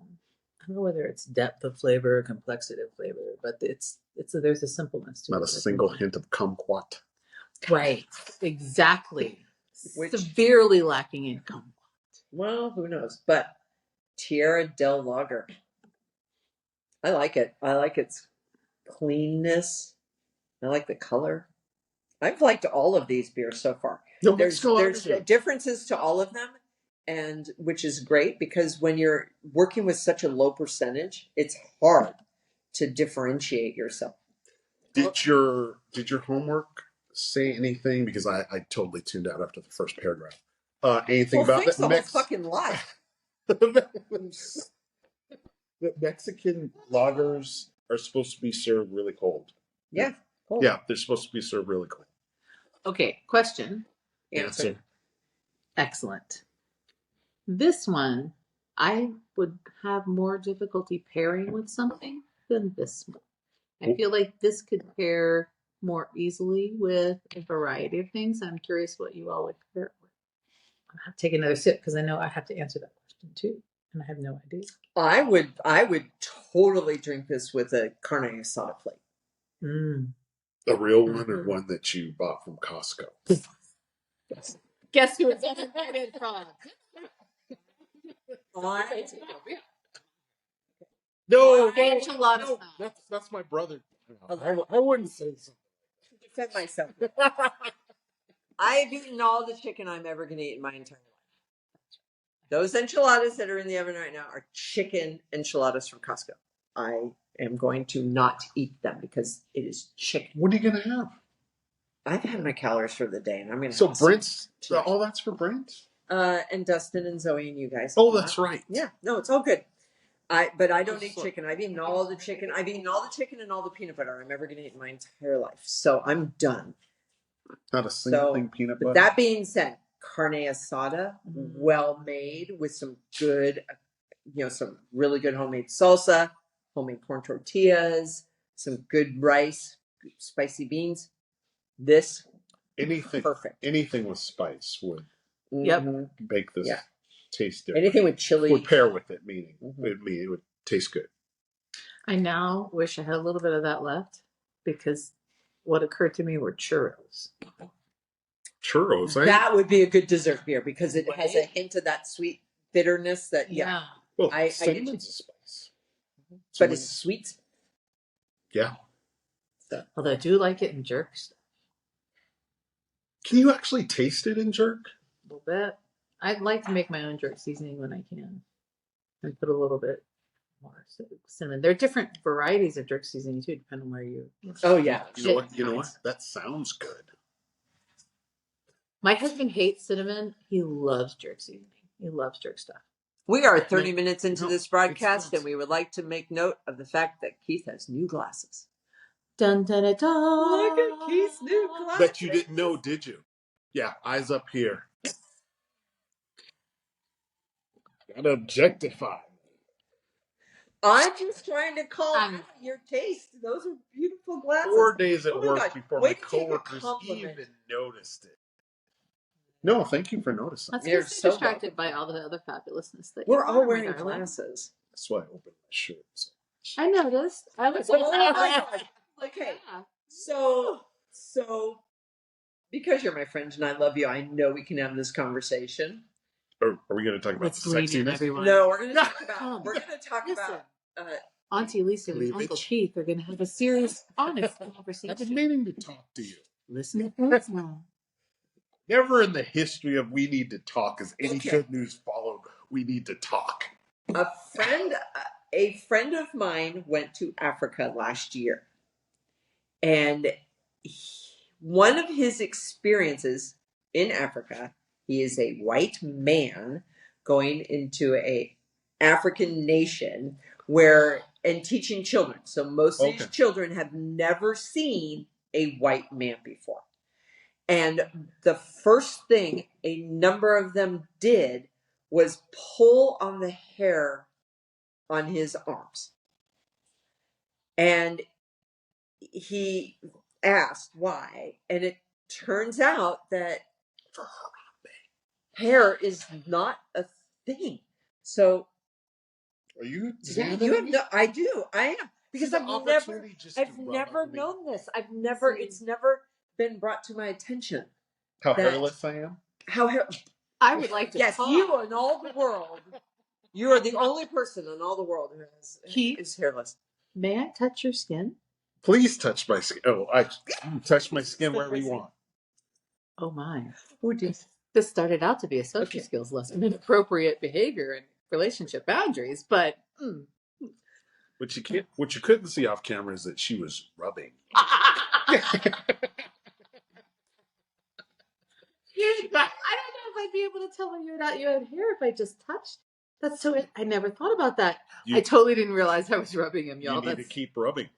[SPEAKER 2] don't know whether it's depth of flavor or complexity of flavor, but there's a simpleness to it.
[SPEAKER 3] Not a single hint of kumquat.
[SPEAKER 2] Right, exactly. Severely lacking in kumquat.
[SPEAKER 1] Well, who knows? But Tierra del Lager. I like it. I like its cleanness. I like the color. I've liked all of these beers so far.
[SPEAKER 3] No,
[SPEAKER 1] there's differences to all of them, and which is great because when you're working with such a low percentage, it's hard to differentiate yourself.
[SPEAKER 3] Did your homework say anything? Because I totally tuned out after the first paragraph. Anything about
[SPEAKER 1] that? Whole fucking lie.
[SPEAKER 3] The Mexican lagers are supposed to be served really cold.
[SPEAKER 1] Yeah. Cold.
[SPEAKER 3] Yeah, they're supposed to be served really cold.
[SPEAKER 2] Okay, question.
[SPEAKER 1] Answer.
[SPEAKER 2] Excellent. This one, I would have more difficulty pairing with something than this one. I feel like this could pair more easily with a variety of things. I'm curious what you all would pair it with. I'll have to take another sip because I know I have to answer that question too, and I have no idea.
[SPEAKER 1] I would totally drink this with a carne asada plate.
[SPEAKER 3] A real one or one that you bought from Costco?
[SPEAKER 2] Guess who it's invented from?
[SPEAKER 3] No, that's my brother. I wouldn't say so.
[SPEAKER 1] Defend myself. I've eaten all the chicken I'm ever going to eat in my entire life. Those enchiladas that are in the oven right now are chicken enchiladas from Costco. I am going to not eat them because it is chicken.
[SPEAKER 3] What are you going to have?
[SPEAKER 1] I've had my calories for the day, and I'm going to.
[SPEAKER 3] So Brent's. All that's for Brent.
[SPEAKER 1] And Dustin and Zoe and you guys.
[SPEAKER 3] Oh, that's right.
[SPEAKER 1] Yeah, no, it's all good. But I don't eat chicken. I've eaten all the chicken. I've eaten all the chicken and all the peanut butter I'm ever going to eat in my entire life. So I'm done.
[SPEAKER 3] Not a single thing peanut butter.
[SPEAKER 1] But that being said, carne asada, well made with some good, some really good homemade salsa, homemade corn tortillas, some good rice, spicy beans. This perfect.
[SPEAKER 3] Anything with spice would make this taste different.
[SPEAKER 1] Anything with chili
[SPEAKER 3] would pair with it, meaning it would taste good.
[SPEAKER 2] I now wish I had a little bit of that left because what occurred to me were churros.
[SPEAKER 3] Churros, eh?
[SPEAKER 1] That would be a good dessert beer because it has a hint of that sweet bitterness that
[SPEAKER 3] Well, cinnamon's a spice.
[SPEAKER 1] But it's sweet.
[SPEAKER 3] Yeah.
[SPEAKER 2] So, although I do like it in jerks.
[SPEAKER 3] Can you actually taste it in jerk?
[SPEAKER 2] A little bit. I'd like to make my own jerk seasoning when I can. And put a little bit more cinnamon. There are different varieties of jerk seasoning too, depending on where you.
[SPEAKER 1] Oh yeah.
[SPEAKER 3] You know what? That sounds good.
[SPEAKER 2] My husband hates cinnamon. He loves jerk seasoning. He loves jerk stuff.
[SPEAKER 1] We are 30 minutes into this broadcast, and we would like to make note of the fact that Keith has new glasses.
[SPEAKER 2] Dun, dun, dun, dun.
[SPEAKER 1] Look at Keith's new glasses.
[SPEAKER 3] That you didn't know, did you? Yeah, eyes up here. Gotta objectify.
[SPEAKER 1] I'm just trying to call
[SPEAKER 2] I'm-
[SPEAKER 1] out your taste. Those are beautiful glasses.
[SPEAKER 3] 4 days at
[SPEAKER 1] Oh my
[SPEAKER 3] work
[SPEAKER 1] gosh.
[SPEAKER 3] before
[SPEAKER 1] Way
[SPEAKER 3] my
[SPEAKER 1] to take a
[SPEAKER 3] coworkers
[SPEAKER 1] compliment.
[SPEAKER 3] even noticed it. No, thank you for noticing.
[SPEAKER 2] Let's
[SPEAKER 1] You're
[SPEAKER 2] get
[SPEAKER 1] so
[SPEAKER 2] distracted by all the other fabulousness that
[SPEAKER 1] We're
[SPEAKER 2] you
[SPEAKER 1] all
[SPEAKER 2] are, my
[SPEAKER 1] wearing
[SPEAKER 2] darling.
[SPEAKER 1] glasses.
[SPEAKER 3] That's why I opened my shirt.
[SPEAKER 2] I noticed. I was
[SPEAKER 1] Oh my God. Okay.
[SPEAKER 2] Yeah.
[SPEAKER 1] So because you're my friend and I love you, I know we can have this conversation.
[SPEAKER 3] Are we going to talk about
[SPEAKER 2] Let's lean in,
[SPEAKER 3] sexiness?
[SPEAKER 2] everyone.
[SPEAKER 1] No, we're gonna talk
[SPEAKER 2] Come.
[SPEAKER 1] about
[SPEAKER 2] Listen.
[SPEAKER 1] uh,
[SPEAKER 2] Auntie Lisa and
[SPEAKER 3] Cleavage.
[SPEAKER 2] Uncle Keith are going to have a serious, honest
[SPEAKER 3] I've been
[SPEAKER 2] conversation.
[SPEAKER 3] meaning to talk to you.
[SPEAKER 2] Listen close now.
[SPEAKER 3] Never in the history of We Need to Talk has any
[SPEAKER 1] Okay.
[SPEAKER 3] good news followed We Need to Talk.
[SPEAKER 1] a friend of mine went to Africa last year, and one of his experiences in Africa, he is a white man going into a African nation where and teaching children. So most of these children have never seen a white man before. And the first thing a number of them did was pull on the hair on his arms. And he asked why. And it turns out that hair is not a thing. So
[SPEAKER 3] Are you?
[SPEAKER 1] yeah, you have no. I do. I am because I've never
[SPEAKER 3] known
[SPEAKER 1] known this. It's never been brought to my attention.
[SPEAKER 3] how
[SPEAKER 1] that-
[SPEAKER 3] hairless I am.
[SPEAKER 1] How hair?
[SPEAKER 2] I would like to
[SPEAKER 1] Yes,
[SPEAKER 2] talk.
[SPEAKER 1] you in all the world. You are the only person in all the world who is hairless.
[SPEAKER 2] May I touch your skin?
[SPEAKER 3] Please touch my skin. Oh, I touch my skin wherever you want.
[SPEAKER 2] Oh, my.
[SPEAKER 1] Who did?
[SPEAKER 2] This started out to be a social skills lesson in appropriate behavior and relationship boundaries, but...
[SPEAKER 3] What you couldn't see off camera is that she was rubbing.
[SPEAKER 2] I don't know if I'd be able to tell when you had hair if I just touched. That's so. I never thought about that. I totally didn't realize I was rubbing him, y'all.
[SPEAKER 3] You need to keep rubbing.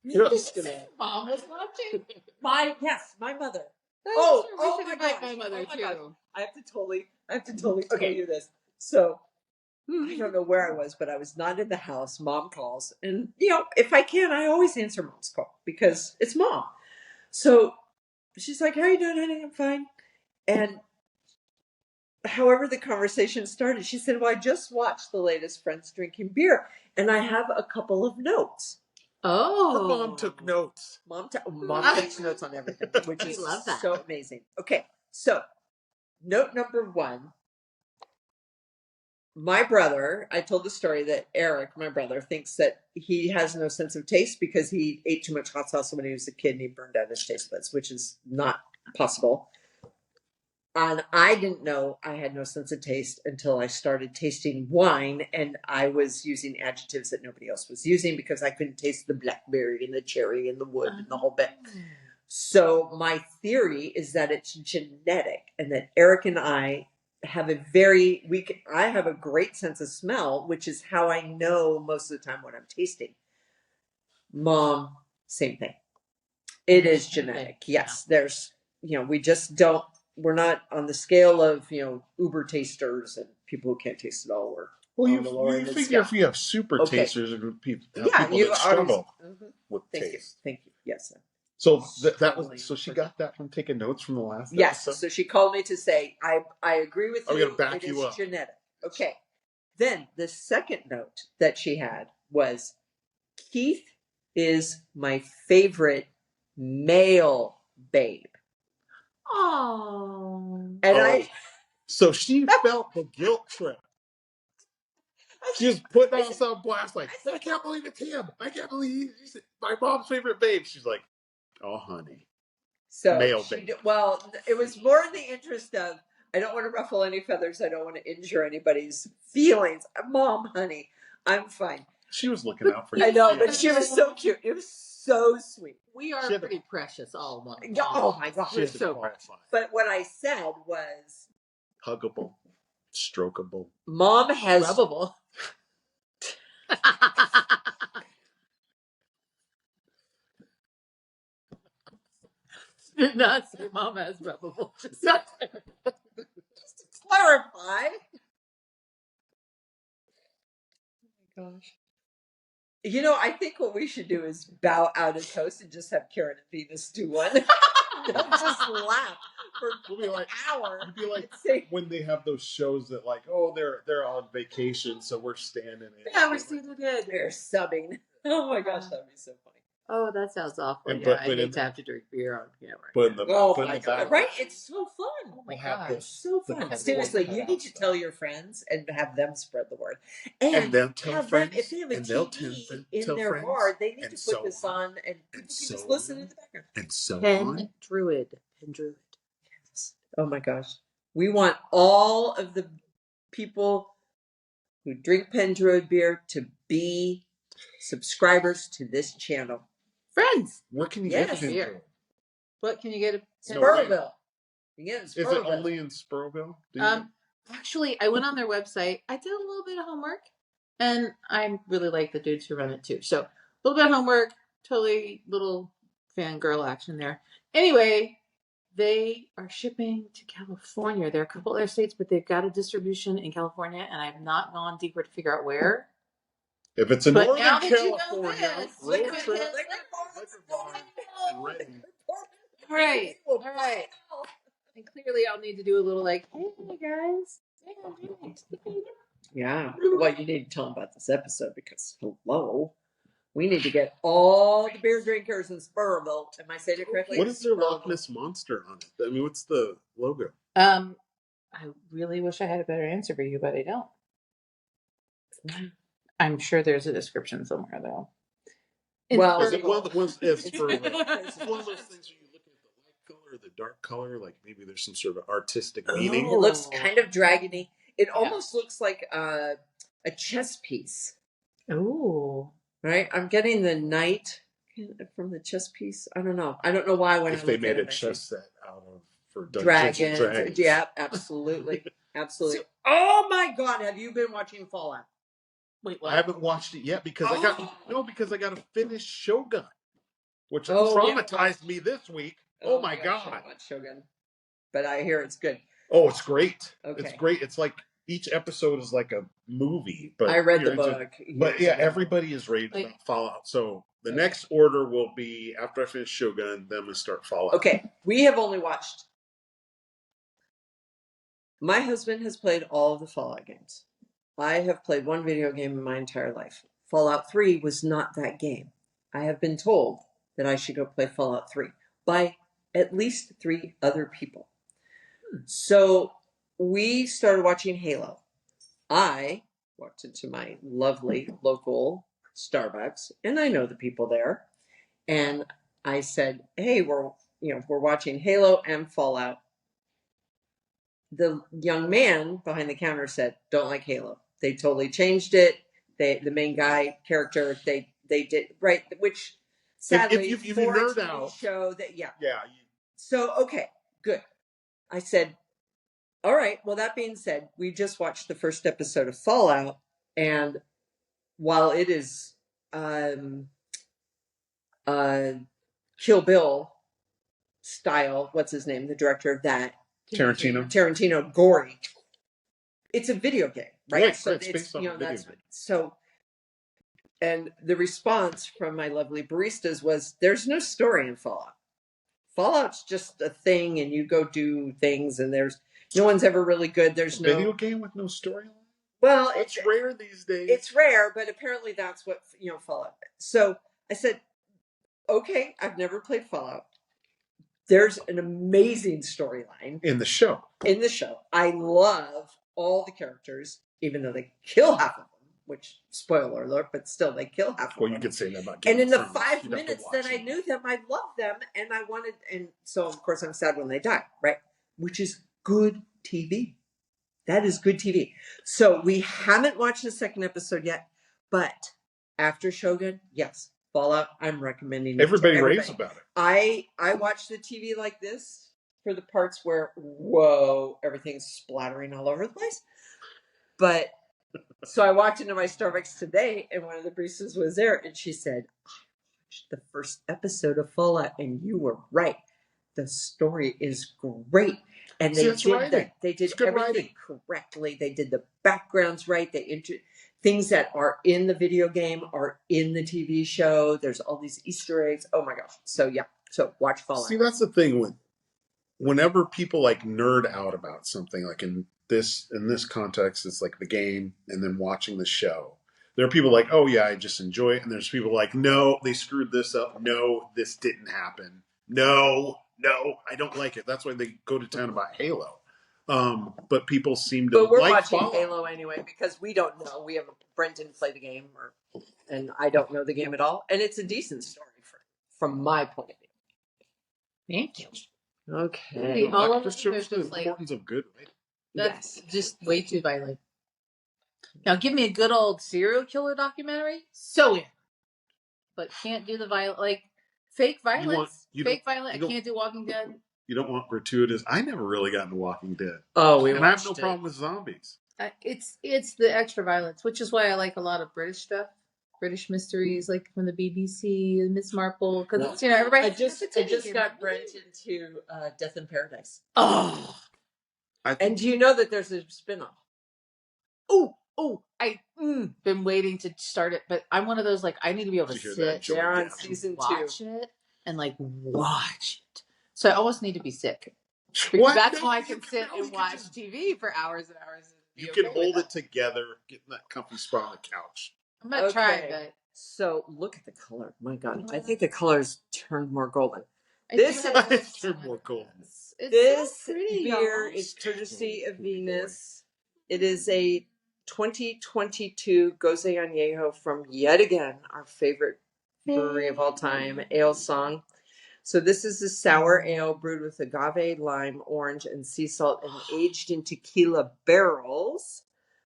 [SPEAKER 2] Mom was watching.
[SPEAKER 1] My mother.
[SPEAKER 2] Oh
[SPEAKER 1] my
[SPEAKER 2] gosh.
[SPEAKER 1] gosh.
[SPEAKER 2] My mother
[SPEAKER 1] Oh my
[SPEAKER 2] too.
[SPEAKER 1] gosh. I have to totally tell you this. So I don't know where I was, but I was not in the house. Mom calls, and if I can, I always answer Mom's call because it's Mom. So she's like, "How are you doing, honey? I'm fine." And however the conversation started, she said, "Well, I just watched the latest Friends Drinking Beer, and I have a couple of notes."
[SPEAKER 2] Oh,
[SPEAKER 3] Her mom took notes.
[SPEAKER 1] Mom takes notes on everything, which is
[SPEAKER 2] love that.
[SPEAKER 1] so amazing. Okay, so note number 1. My brother, I told the story that Eric, my brother, thinks that he has no sense of taste because he ate too much hot sauce when he was a kid and he burned out his taste buds, which is not possible. And I didn't know I had no sense of taste until I started tasting wine, and I was using adjectives that nobody else was using because I couldn't taste the blackberry and the cherry and the wood and the whole bit. So my theory is that it's genetic, and that Eric and I have I have a great sense of smell, which is how I know most of the time what I'm tasting. Mom, same thing. It is genetic. Yes, there's we just don't. We're not on the scale of uber tasters and people who can't taste it all.
[SPEAKER 3] You figure if you have super tasters and people that struggle with taste.
[SPEAKER 1] Thank you. Yes, sir.
[SPEAKER 3] So that was she got that from taking notes from the last episode?
[SPEAKER 1] So she called me to say I agree with you.
[SPEAKER 3] I'm gonna back you
[SPEAKER 1] up. It is genetic. Okay. Then the second note that she had was Keith is my favorite male babe.
[SPEAKER 2] Oh.
[SPEAKER 1] And
[SPEAKER 3] so she felt the guilt trip. She was putting us on blast like, I can't believe it's him. I can't believe he's my mom's favorite babe. She's like, oh, honey.
[SPEAKER 1] So
[SPEAKER 3] male babe.
[SPEAKER 1] it was more in the interest of I don't want to ruffle any feathers. I don't want to injure anybody's feelings. Mom, honey, I'm fine.
[SPEAKER 3] She was looking out for you.
[SPEAKER 1] I know, but she was so cute. It was so sweet.
[SPEAKER 2] We are pretty precious, all mom.
[SPEAKER 1] Oh my gosh,
[SPEAKER 3] She's so precious.
[SPEAKER 1] But what I said was
[SPEAKER 3] huggable, strokeable.
[SPEAKER 1] Mom has
[SPEAKER 2] rubbable. Did not say Mom has rubbable. Just
[SPEAKER 1] to clarify. gosh. You know, I think what we should do is bow out a toast and just have Karen and Venus do one. They'll just laugh for
[SPEAKER 3] We'll be like,
[SPEAKER 1] an hour.
[SPEAKER 3] it'd be like
[SPEAKER 1] Say,
[SPEAKER 3] when they have those shows that like, oh, they're on vacation, so we're standing in.
[SPEAKER 2] Yeah, we're seeing the good.
[SPEAKER 1] they're subbing. Oh my gosh, that'd be so funny.
[SPEAKER 2] Oh, that sounds awful.
[SPEAKER 3] And
[SPEAKER 2] Yeah,
[SPEAKER 3] but-
[SPEAKER 2] I
[SPEAKER 3] but
[SPEAKER 2] hate
[SPEAKER 3] in-
[SPEAKER 2] to have to drink beer on camera.
[SPEAKER 3] But in the,
[SPEAKER 1] Oh
[SPEAKER 3] but in
[SPEAKER 1] my
[SPEAKER 3] the
[SPEAKER 1] god,
[SPEAKER 3] back,
[SPEAKER 1] right? It's so fun.
[SPEAKER 2] Oh my
[SPEAKER 3] we'll have
[SPEAKER 2] gosh.
[SPEAKER 1] It's so
[SPEAKER 3] the
[SPEAKER 1] fun.
[SPEAKER 3] cardboard
[SPEAKER 1] Seriously, you need to
[SPEAKER 3] cutouts
[SPEAKER 1] tell
[SPEAKER 3] up.
[SPEAKER 1] your friends and have them spread the word.
[SPEAKER 3] And they'll tell
[SPEAKER 1] have
[SPEAKER 3] friends,
[SPEAKER 1] them, if they have a
[SPEAKER 3] and they'll
[SPEAKER 1] TV in
[SPEAKER 3] tell
[SPEAKER 1] their
[SPEAKER 3] friends,
[SPEAKER 1] bar, they need
[SPEAKER 3] and
[SPEAKER 1] to
[SPEAKER 3] so
[SPEAKER 1] put this on and people can
[SPEAKER 3] so
[SPEAKER 1] just listen
[SPEAKER 3] on.
[SPEAKER 1] in the background.
[SPEAKER 3] and so on.
[SPEAKER 2] Pendruid.
[SPEAKER 1] Oh my gosh. We want all of the people who drink Pendruid beer to be subscribers to this channel.
[SPEAKER 2] Friends.
[SPEAKER 3] Where can you
[SPEAKER 1] Yes.
[SPEAKER 3] get
[SPEAKER 2] Beer.
[SPEAKER 3] Pendruid?
[SPEAKER 2] What can you get?
[SPEAKER 3] No,
[SPEAKER 1] Spurville. You get it in
[SPEAKER 3] Is it
[SPEAKER 1] Spurville.
[SPEAKER 3] only in Spurville? Do you-
[SPEAKER 2] Actually, I went on their website. I did a little bit of homework, and I really like the dudes who run it too. So a little bit of homework, totally little fangirl action there. Anyway, they are shipping to California. There are a couple other states, but they've got a distribution in California, and I've not gone deeper to figure out where.
[SPEAKER 3] If it's in
[SPEAKER 2] But
[SPEAKER 3] Northern
[SPEAKER 2] now that you know
[SPEAKER 3] California,
[SPEAKER 2] this,
[SPEAKER 3] road
[SPEAKER 2] you can
[SPEAKER 3] trip,
[SPEAKER 2] hit
[SPEAKER 3] liquor bar, and Redding.
[SPEAKER 2] All right, all right. And clearly, I'll need to do a little like, hey guys.
[SPEAKER 1] Yeah. Well, you need to tell them about this episode because, hello, we need to get all the beer drinkers in Spurville. Am I saying it correctly?
[SPEAKER 3] What is their
[SPEAKER 1] Spurville.
[SPEAKER 3] Loch Ness Monster on it? I mean, what's the logo?
[SPEAKER 2] I really wish I had a better answer for you, but I don't. I'm sure there's a description somewhere though.
[SPEAKER 1] Well,
[SPEAKER 3] Is it one of the ones? It's
[SPEAKER 1] It's
[SPEAKER 3] for
[SPEAKER 1] one of
[SPEAKER 3] it's
[SPEAKER 1] those
[SPEAKER 3] one of those things where you look at the light color or the dark color, like maybe there's some sort of artistic
[SPEAKER 1] It
[SPEAKER 3] meaning.
[SPEAKER 1] looks kind of dragony. It almost looks like a chess piece,
[SPEAKER 2] Oh,
[SPEAKER 1] right? I'm getting the knight from the chess piece. I don't know. I don't know why when
[SPEAKER 3] If
[SPEAKER 1] I
[SPEAKER 3] they
[SPEAKER 1] look
[SPEAKER 3] made
[SPEAKER 1] at
[SPEAKER 3] a
[SPEAKER 1] it, I
[SPEAKER 3] chess set out of for
[SPEAKER 1] think
[SPEAKER 3] Dungeons and
[SPEAKER 1] dragons.
[SPEAKER 3] Dragons.
[SPEAKER 1] Yeah, absolutely, absolutely. Oh my God, have you been watching Fallout?
[SPEAKER 2] wait,
[SPEAKER 3] I
[SPEAKER 2] what?
[SPEAKER 3] haven't watched it yet because I got to finish Shogun, which
[SPEAKER 1] Oh,
[SPEAKER 3] traumatized me this week. Oh my
[SPEAKER 1] gosh, I
[SPEAKER 3] God!
[SPEAKER 1] watched Shogun, but I hear it's good.
[SPEAKER 3] Oh, it's great.
[SPEAKER 1] Okay.
[SPEAKER 3] It's great. It's like each episode is like a movie. But
[SPEAKER 1] I read
[SPEAKER 3] you
[SPEAKER 1] the
[SPEAKER 3] know,
[SPEAKER 1] book.
[SPEAKER 3] But yeah,
[SPEAKER 1] years ago.
[SPEAKER 3] everybody is raving
[SPEAKER 2] Like-
[SPEAKER 3] about Fallout. So the
[SPEAKER 1] Okay.
[SPEAKER 3] next order will be after I finish Shogun, then I'm gonna start Fallout.
[SPEAKER 1] Okay, we have only watched. My husband has played all of the Fallout games. I have played one video game in my entire life. Fallout 3 was not that game. I have been told that I should go play Fallout 3 by at least 3 other people. So we started watching Halo. I walked into my lovely local Starbucks, and I know the people there. And I said, "Hey, we're watching Halo and Fallout." The young man behind the counter said, "Don't like Halo. They totally changed it. The main guy character they did right, which sadly
[SPEAKER 3] if you
[SPEAKER 1] for a
[SPEAKER 3] nerd
[SPEAKER 1] TV
[SPEAKER 3] out-
[SPEAKER 1] show that
[SPEAKER 3] Yeah.
[SPEAKER 1] So okay, good." I said, "All right. Well, that being said, we just watched the first episode of Fallout, and while it is Kill Bill style, what's his name? The director of that, Tarantino, gory. It's a video game, right?
[SPEAKER 3] Right,
[SPEAKER 1] So
[SPEAKER 3] it's based on a video game.
[SPEAKER 1] so. And the response from my lovely baristas was, "There's no story in Fallout. Fallout's just a thing, and you go do things, and there's no one's ever really good. There's no
[SPEAKER 3] Video game with no storyline.
[SPEAKER 1] well,
[SPEAKER 3] It's rare these days.
[SPEAKER 1] It's rare, but apparently that's what Fallout is." So I said, "Okay, I've never played Fallout. There's an amazing storyline
[SPEAKER 3] in the show.
[SPEAKER 1] in the show. I love all the characters, even though they kill half of them, which, spoiler alert, but still they kill half of
[SPEAKER 3] Well,
[SPEAKER 1] them.
[SPEAKER 3] you could say that about
[SPEAKER 1] And
[SPEAKER 3] Game
[SPEAKER 1] in
[SPEAKER 3] of
[SPEAKER 1] the
[SPEAKER 3] Thrones.
[SPEAKER 1] 5
[SPEAKER 3] You'd have to
[SPEAKER 1] minutes
[SPEAKER 3] watch
[SPEAKER 1] that I
[SPEAKER 3] it.
[SPEAKER 1] knew them, I loved them, and so of course I'm sad when they die, right? Which is good TV. That is good TV. So we haven't watched the second episode yet, but after Shogun, yes, Fallout, I'm recommending it.
[SPEAKER 3] Everybody
[SPEAKER 1] to
[SPEAKER 3] raves about it.
[SPEAKER 1] I watch the TV like this for the parts where, whoa, everything's splattering all over the place. But so I walked into my Starbucks today, and one of the baristas was there, and she said, "I watched the first episode of Fallout, and you were right. The story is great." And
[SPEAKER 3] See,
[SPEAKER 1] they
[SPEAKER 3] it's
[SPEAKER 1] did
[SPEAKER 3] writing.
[SPEAKER 1] they did
[SPEAKER 3] It's good
[SPEAKER 1] everything
[SPEAKER 3] writing.
[SPEAKER 1] correctly. They did the backgrounds right. things that are in the video game are in the TV show. There's all these Easter eggs. Oh my gosh. So yeah. So watch Fallout.
[SPEAKER 3] See, that's the thing whenever people like nerd out about something, like in this context, it's like the game and then watching the show. There are people like, oh yeah, I just enjoy it, and there's people like, no, they screwed this up. No, this didn't happen. No, I don't like it. That's why they go to town about Halo. But people seem to
[SPEAKER 1] But we're
[SPEAKER 3] like
[SPEAKER 1] watching
[SPEAKER 3] Fallout.
[SPEAKER 1] Halo anyway because we don't know. We have Brent didn't play the game, and I don't know the game at all. And it's a decent story from my point of view.
[SPEAKER 2] Thank you.
[SPEAKER 1] Okay.
[SPEAKER 2] All of
[SPEAKER 3] This
[SPEAKER 2] them are
[SPEAKER 3] shows the
[SPEAKER 2] just like
[SPEAKER 3] importance of good. Right?
[SPEAKER 2] that's just way too violent. Now give me a good old serial killer documentary. So in, but can't do the violent like fake violence. Fake violence. I can't do Walking Dead.
[SPEAKER 3] You don't want gratuitous. I never really got into Walking Dead.
[SPEAKER 1] Oh,
[SPEAKER 3] and I have no problem with zombies.
[SPEAKER 2] It's the extra violence, which is why I like a lot of British stuff, British mysteries, like from the BBC and Miss Marple, because it's everybody.
[SPEAKER 1] I just got Brent into Death in Paradise.
[SPEAKER 2] Oh,
[SPEAKER 1] and do you know that there's a spinoff?
[SPEAKER 2] I been waiting to start it, but I'm one of those like I need to be able to sit
[SPEAKER 1] there on season 2,
[SPEAKER 2] watch it, and like watch it. So I almost need to be sick.
[SPEAKER 3] What?
[SPEAKER 2] That's why I can sit and watch TV for hours and hours.
[SPEAKER 3] You can hold it together, get in that comfy spot on the couch.
[SPEAKER 2] I'm gonna try, but
[SPEAKER 1] so look at the color. My God, I think the colors turned more golden.
[SPEAKER 2] This
[SPEAKER 3] turned more golden.
[SPEAKER 1] This beer is courtesy of Venus. It is a 2022 Gose Anejo from yet again our favorite brewery of all time, Alesong. So this is a sour ale brewed with agave, lime, orange, and sea salt and aged in tequila barrels,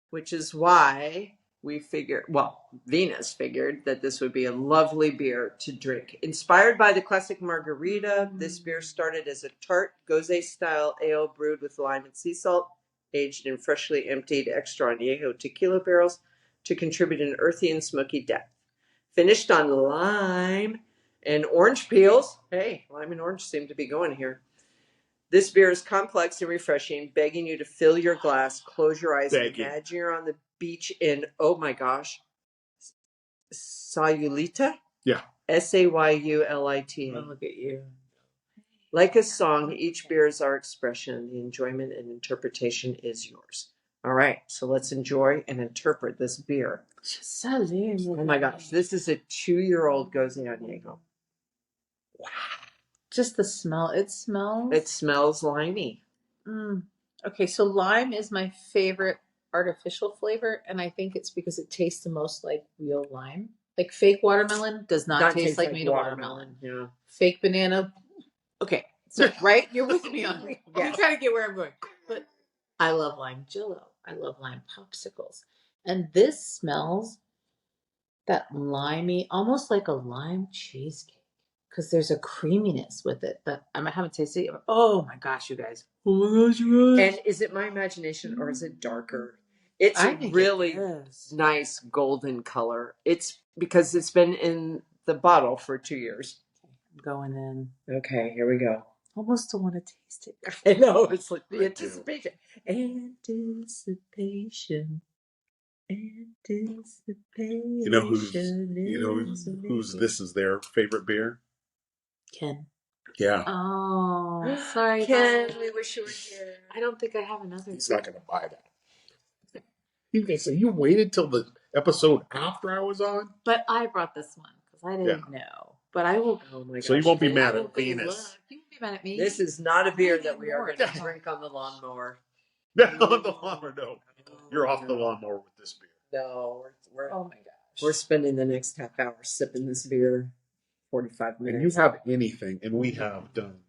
[SPEAKER 1] which is why Venus figured that this would be a lovely beer to drink. Inspired by the classic margarita, this beer started as a tart Gose-style ale brewed with lime and sea salt, aged in freshly emptied extra añejo tequila barrels to contribute an earthy and smoky depth. Finished on lime and orange peels. Hey, lime and orange seem to be going here. This beer is complex and refreshing, begging you to fill your glass, close your eyes, and imagine you're on the beach in, oh my gosh, Sayulita?
[SPEAKER 3] Yeah.
[SPEAKER 1] Sayulita.
[SPEAKER 2] Oh, look at you.
[SPEAKER 1] Like a song, each beer is our expression. The enjoyment and interpretation is yours. All right, so let's enjoy and interpret this beer. Oh my gosh, this is a 2-year-old Gose Anejo. Wow.
[SPEAKER 2] Just the smell. It
[SPEAKER 1] smells limey.
[SPEAKER 2] Okay, so lime is my favorite artificial flavor, and I think it's because it tastes the most like real lime. Like fake watermelon does not taste like made watermelon.
[SPEAKER 1] Yeah.
[SPEAKER 2] Fake banana. Okay, so right, you're with me on me. I'm trying to get where I'm going. But I love lime Jell-O. I love lime popsicles, and this smells that limey, almost like a lime cheesecake. Because there's a creaminess with it, but I haven't tasted it. Oh my gosh, you guys! Oh my gosh, you guys!
[SPEAKER 1] And is it my imagination or is it darker? It's a really nice golden color. It's because it's been in the bottle for 2 years.
[SPEAKER 2] I'm going in.
[SPEAKER 1] Okay, here we go.
[SPEAKER 2] Almost don't want to taste it.
[SPEAKER 1] I know, it's like the anticipation. Anticipation.
[SPEAKER 3] You know who's this is their favorite beer?
[SPEAKER 2] Ken.
[SPEAKER 3] Yeah.
[SPEAKER 2] Oh, sorry,
[SPEAKER 1] Ken. We wish you were here.
[SPEAKER 2] I don't think I have another.
[SPEAKER 3] He's not going to buy that. He's going to say, you waited till the episode after I was on?
[SPEAKER 2] But I brought this one because I didn't know. But I will.
[SPEAKER 1] Oh my gosh.
[SPEAKER 3] So you won't be mad at Venus.
[SPEAKER 2] You won't be mad at me.
[SPEAKER 1] This is not a beer that we are going to drink on the lawnmower.
[SPEAKER 3] No, on the lawnmower, no. You're off the lawnmower with this beer.
[SPEAKER 1] No, we're
[SPEAKER 2] oh my gosh.
[SPEAKER 1] We're spending the next half hour sipping this beer. 45 minutes.
[SPEAKER 3] And you have anything, and we have done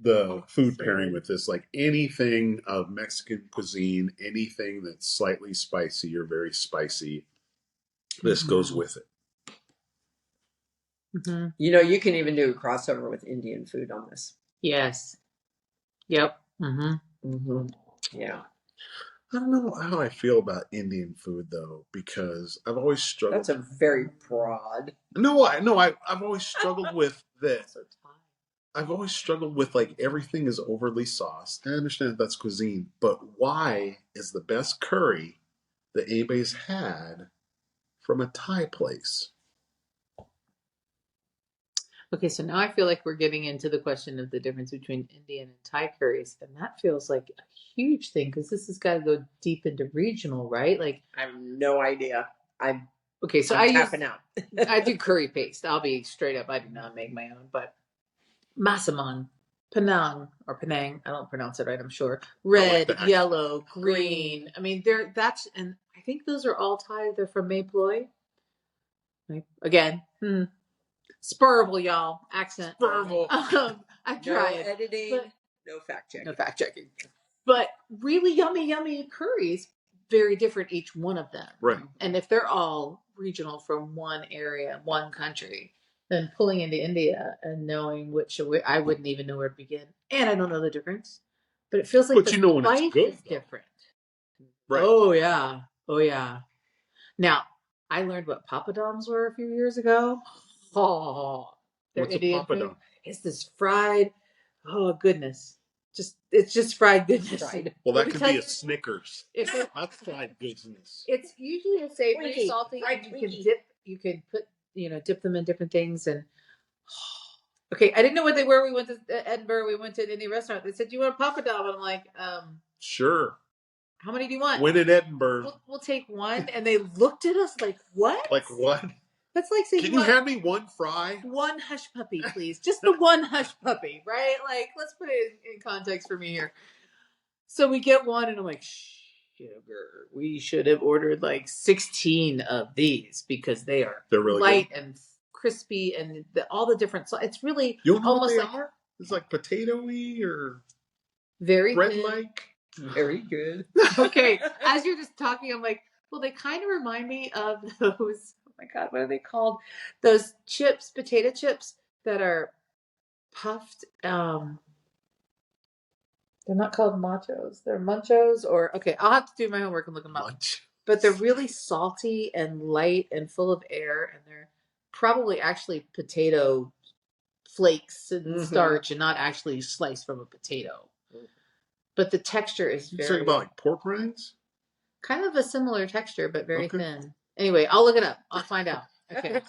[SPEAKER 3] the food pairing with this, like anything of Mexican cuisine, anything that's slightly spicy or very spicy, this goes with it.
[SPEAKER 2] Mm-hmm.
[SPEAKER 1] You know, you can even do a crossover with Indian food on this.
[SPEAKER 2] Yes. Yep.
[SPEAKER 1] Yeah.
[SPEAKER 3] I don't know how I feel about Indian food though, because I've always struggled.
[SPEAKER 1] That's a very broad.
[SPEAKER 3] No, I've always struggled with this. I've always struggled with like everything is overly sauced. I understand that's cuisine, but why is the best curry that anybody's had from a Thai place?
[SPEAKER 2] Okay, so now I feel like we're getting into the question of the difference between Indian and Thai curries, and that feels like a huge thing because this has got to go deep into regional, right? Like,
[SPEAKER 1] I have no idea.
[SPEAKER 2] okay, so
[SPEAKER 1] I'm tapping out.
[SPEAKER 2] I do curry paste. I'll be straight up. I do not make my own, but Masaman, Penang or Penang, I don't pronounce it right, I'm sure. Red,
[SPEAKER 3] that.
[SPEAKER 2] yellow, green. I mean, that's and I think those are all Thai. They're from Mayploy. Again, Spurble, y'all. Accent.
[SPEAKER 3] Spurble.
[SPEAKER 2] I tried.
[SPEAKER 1] No editing,
[SPEAKER 2] but,
[SPEAKER 1] no fact checking.
[SPEAKER 2] no fact checking. But really yummy curries, very different each one of them.
[SPEAKER 3] Right.
[SPEAKER 2] And if they're all regional from one area, one country, then pulling into India and knowing which, I wouldn't even know where to begin. And I don't know the difference. But it feels like
[SPEAKER 3] But
[SPEAKER 2] the
[SPEAKER 3] you know when it's
[SPEAKER 2] spice
[SPEAKER 3] good,
[SPEAKER 2] is
[SPEAKER 3] though.
[SPEAKER 2] different.
[SPEAKER 3] Right.
[SPEAKER 2] Oh, yeah. Oh, yeah. Now, I learned what papadoms were a few years ago. Oh, they're
[SPEAKER 3] What's
[SPEAKER 2] Indian
[SPEAKER 3] a papadom?
[SPEAKER 2] food. It's this fried, oh goodness. It's just fried goodness.
[SPEAKER 1] Fried.
[SPEAKER 3] Well, that could be a
[SPEAKER 2] because
[SPEAKER 3] Snickers.
[SPEAKER 2] if it-
[SPEAKER 3] That's fried business.
[SPEAKER 2] it's usually a savory,
[SPEAKER 1] Twinkie,
[SPEAKER 2] salty,
[SPEAKER 1] fried
[SPEAKER 2] and you can
[SPEAKER 1] Twinkie.
[SPEAKER 2] dip them in different things. And okay, I didn't know what they were. We went to Edinburgh. We went to an Indian restaurant. They said, "Do you want a papadom?" And I'm like,
[SPEAKER 3] Sure.
[SPEAKER 2] how many do you want?
[SPEAKER 3] When in Edinburgh.
[SPEAKER 2] We'll take one. And they looked at us like, what?
[SPEAKER 3] Like what?
[SPEAKER 2] That's like saying,
[SPEAKER 3] Can you hand me one fry?
[SPEAKER 2] one hush puppy, please? Just the one hush puppy, right? Like, let's put it in context for me here. So we get one, and I'm like, sugar. We should have ordered like 16 of these because they're
[SPEAKER 3] really
[SPEAKER 2] light and crispy, and all the different. So it's really
[SPEAKER 3] You know
[SPEAKER 2] almost
[SPEAKER 3] what
[SPEAKER 2] like
[SPEAKER 3] they are? It's like potato-y or
[SPEAKER 2] very
[SPEAKER 3] bread-like.
[SPEAKER 1] Very good.
[SPEAKER 2] Okay, as you're just talking, I'm like, well, they kind of remind me of those. Oh my god, what are they called? Those chips, potato chips that are puffed. They're not called machos. They're munchos, or okay, I'll have to do my homework and look them up.
[SPEAKER 3] Lunch.
[SPEAKER 2] But they're really salty and light and full of air, and they're probably actually potato flakes and starch, and not actually sliced from a potato. But the texture is
[SPEAKER 3] You
[SPEAKER 2] very
[SPEAKER 3] talking about like pork rinds?
[SPEAKER 2] kind of a similar texture, but very
[SPEAKER 3] Okay.
[SPEAKER 2] thin. Anyway, I'll look it up. I'll find out. Okay.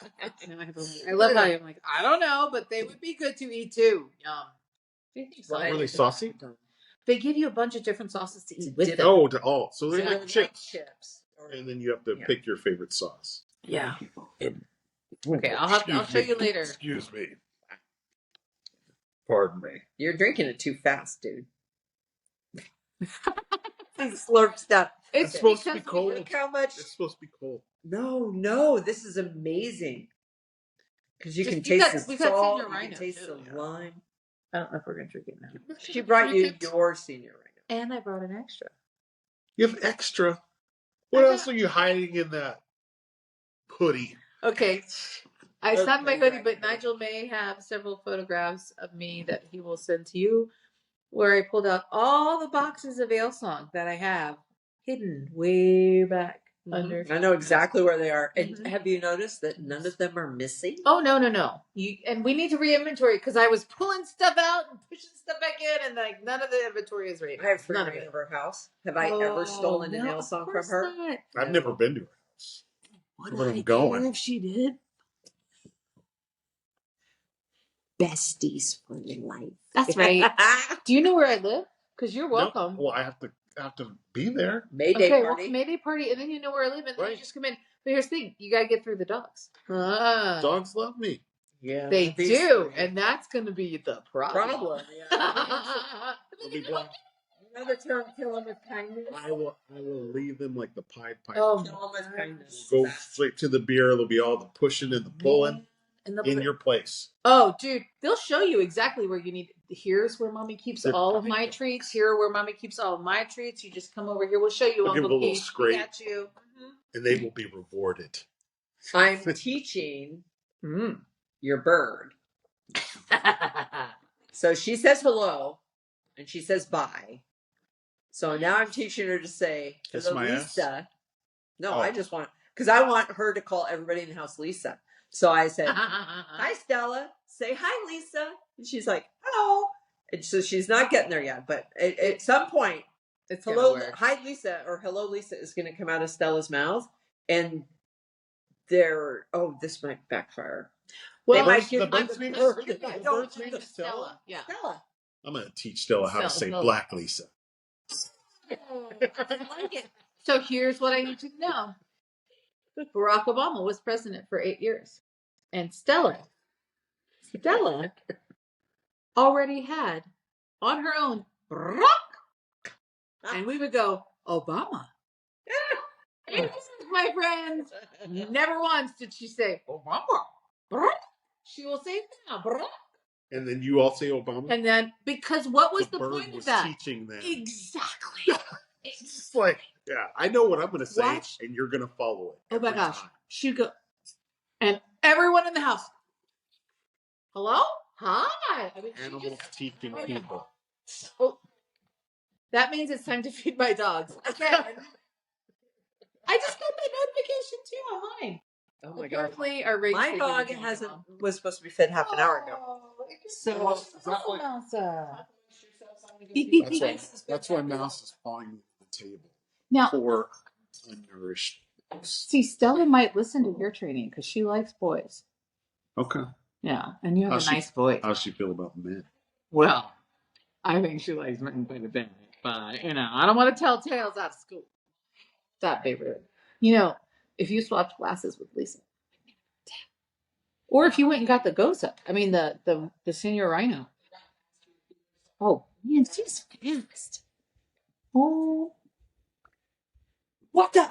[SPEAKER 2] I love how I'm like, I don't know, but they would be good to eat too. Yum.
[SPEAKER 3] Were they saucy?
[SPEAKER 2] They give you a bunch of different sauces to eat with them.
[SPEAKER 3] Oh, so they're
[SPEAKER 1] So
[SPEAKER 3] like
[SPEAKER 1] they're
[SPEAKER 3] chips.
[SPEAKER 1] Or-
[SPEAKER 3] And then you have to
[SPEAKER 1] Yeah.
[SPEAKER 3] pick your favorite sauce.
[SPEAKER 2] Yeah. Okay, I'll show you later.
[SPEAKER 3] Excuse me. Pardon me.
[SPEAKER 1] You're drinking it too fast, dude. He slurps that.
[SPEAKER 2] It's
[SPEAKER 3] supposed to be
[SPEAKER 2] because
[SPEAKER 3] cold.
[SPEAKER 1] Look how much.
[SPEAKER 3] It's supposed to be cold.
[SPEAKER 1] No, this is amazing. Because you
[SPEAKER 2] Just-
[SPEAKER 1] can
[SPEAKER 2] we've
[SPEAKER 1] taste
[SPEAKER 2] got-
[SPEAKER 1] the
[SPEAKER 2] we've got
[SPEAKER 1] salt,
[SPEAKER 2] Senior
[SPEAKER 1] you can
[SPEAKER 2] Rhino,
[SPEAKER 1] taste
[SPEAKER 2] too,
[SPEAKER 1] the
[SPEAKER 2] yeah.
[SPEAKER 1] lime.
[SPEAKER 2] I don't know if we're gonna drink it now.
[SPEAKER 1] She brought you your senior right now.
[SPEAKER 2] And I brought an extra.
[SPEAKER 3] You have extra. What
[SPEAKER 2] I
[SPEAKER 3] else are you hiding in that hoodie?
[SPEAKER 2] Okay. I signed my
[SPEAKER 1] Okay,
[SPEAKER 2] hoodie,
[SPEAKER 1] right.
[SPEAKER 2] but Nigel may have several photographs of me that he will send to you, where I pulled out all the boxes of Alesong that I have hidden way back under.
[SPEAKER 1] I know exactly where they are. And
[SPEAKER 2] Mhm.
[SPEAKER 1] have you noticed that none of them are missing?
[SPEAKER 2] Oh no! And we need to re-inventory because I was pulling stuff out and pushing stuff back in, and like none of the inventory is right.
[SPEAKER 1] I have
[SPEAKER 2] None
[SPEAKER 1] Pfriem
[SPEAKER 2] of
[SPEAKER 1] in
[SPEAKER 2] it.
[SPEAKER 1] her house. Have I ever stolen an
[SPEAKER 2] no,
[SPEAKER 1] ale
[SPEAKER 2] of
[SPEAKER 1] song from
[SPEAKER 2] course
[SPEAKER 1] her?
[SPEAKER 2] not.
[SPEAKER 3] I've never been to her house.
[SPEAKER 2] Would
[SPEAKER 3] Where
[SPEAKER 2] I
[SPEAKER 3] I'm
[SPEAKER 2] care
[SPEAKER 3] going.
[SPEAKER 2] if she did?
[SPEAKER 1] Besties for life.
[SPEAKER 2] That's right. Do you know where I live? Because you're
[SPEAKER 3] No,
[SPEAKER 2] welcome.
[SPEAKER 3] well, I have to be there.
[SPEAKER 1] Mayday
[SPEAKER 2] Okay,
[SPEAKER 1] party.
[SPEAKER 2] well, Mayday party, and then you know where I live, and then you
[SPEAKER 3] Right.
[SPEAKER 2] just come in. But here's the thing: you gotta get through the dogs.
[SPEAKER 3] Dogs love me.
[SPEAKER 1] Yeah,
[SPEAKER 2] They
[SPEAKER 1] these
[SPEAKER 2] do,
[SPEAKER 1] three.
[SPEAKER 2] and that's gonna be the problem.
[SPEAKER 1] Yeah.
[SPEAKER 3] They'll be blind.
[SPEAKER 1] Another term, kill them with kindness.
[SPEAKER 3] I will leave them like the Pied Piper.
[SPEAKER 2] Oh,
[SPEAKER 1] Kill them with kindness.
[SPEAKER 3] Go straight to the beer. There'll be all the pushing and the pulling
[SPEAKER 2] and
[SPEAKER 3] in your place.
[SPEAKER 2] Oh, dude, they'll show you exactly where you need. Here's where mommy keeps
[SPEAKER 3] They're
[SPEAKER 2] all of
[SPEAKER 3] tiny
[SPEAKER 2] my
[SPEAKER 3] dogs.
[SPEAKER 2] treats. Here are where mommy keeps all of my treats. You just come over here. We'll show you,
[SPEAKER 3] I'll give
[SPEAKER 2] Uncle
[SPEAKER 3] it a little
[SPEAKER 2] Keith.
[SPEAKER 3] scrape.
[SPEAKER 2] We got you.
[SPEAKER 3] And they will be rewarded.
[SPEAKER 1] I'm teaching
[SPEAKER 2] Mm.
[SPEAKER 1] your bird. So she says hello, and she says bye. So now I'm teaching her to say
[SPEAKER 3] Kiss
[SPEAKER 1] hello,
[SPEAKER 3] my ass?
[SPEAKER 1] Lisa. No,
[SPEAKER 3] Oh.
[SPEAKER 1] I just want, because I want her to call everybody in the house Lisa. So I said, hi, Stella. Say hi, Lisa. And she's like, hello. And so she's not getting there yet. But at some point,
[SPEAKER 2] It's
[SPEAKER 1] Hello,
[SPEAKER 2] gonna work.
[SPEAKER 1] hi Lisa, or hello Lisa is going to come out of Stella's mouth, and they're this might backfire.
[SPEAKER 2] Well,
[SPEAKER 1] They might
[SPEAKER 3] The
[SPEAKER 1] give me
[SPEAKER 3] bird's
[SPEAKER 1] the
[SPEAKER 3] name
[SPEAKER 1] bird.
[SPEAKER 3] is,
[SPEAKER 1] I
[SPEAKER 3] the
[SPEAKER 1] don't
[SPEAKER 3] bird's name
[SPEAKER 1] know.
[SPEAKER 3] is Stella?
[SPEAKER 2] Yeah.
[SPEAKER 1] Stella.
[SPEAKER 3] I'm going to teach Stella how to say
[SPEAKER 2] Stella.
[SPEAKER 3] Black Lisa.
[SPEAKER 2] Oh, I like it. So here's what I need you to know. Barack Obama was president for 8 years. And Stella already had on her own Barack. And we would go, Obama. My friends, never once did she say Obama. Barack. She will say Barack.
[SPEAKER 3] And then you all say Obama?
[SPEAKER 2] And then, because what was the
[SPEAKER 3] bird
[SPEAKER 2] point
[SPEAKER 3] was
[SPEAKER 2] of that?
[SPEAKER 3] teaching them.
[SPEAKER 2] Exactly.
[SPEAKER 3] It's just like, yeah, I know what I'm going to say,
[SPEAKER 2] Watch.
[SPEAKER 3] and you're going to follow it.
[SPEAKER 2] Oh my
[SPEAKER 3] every
[SPEAKER 2] gosh.
[SPEAKER 3] time.
[SPEAKER 2] She'd go, and everyone in the house, hello? Hi. I mean,
[SPEAKER 3] Animals teaching people.
[SPEAKER 2] Oh, that means it's time to feed my dogs. Again. I just got that notification too online.
[SPEAKER 1] Oh my god!
[SPEAKER 2] Apparently, our race
[SPEAKER 1] My dog was supposed to be fed half an hour ago. So
[SPEAKER 3] That's why Mouse is falling to the table.
[SPEAKER 2] Now,
[SPEAKER 3] Poor, unnourished.
[SPEAKER 2] see, Stella might listen to your training because she likes boys.
[SPEAKER 3] Okay.
[SPEAKER 2] Yeah, and you have a nice voice.
[SPEAKER 3] How's she feel about men?
[SPEAKER 2] Well, I think she likes men quite a bit, but I don't want to tell tales out of school. Stop, baby. If you swapped glasses with Lisa, or if you went and got the Gose, the senior rhino. Oh man, she's fast. Oh, what the?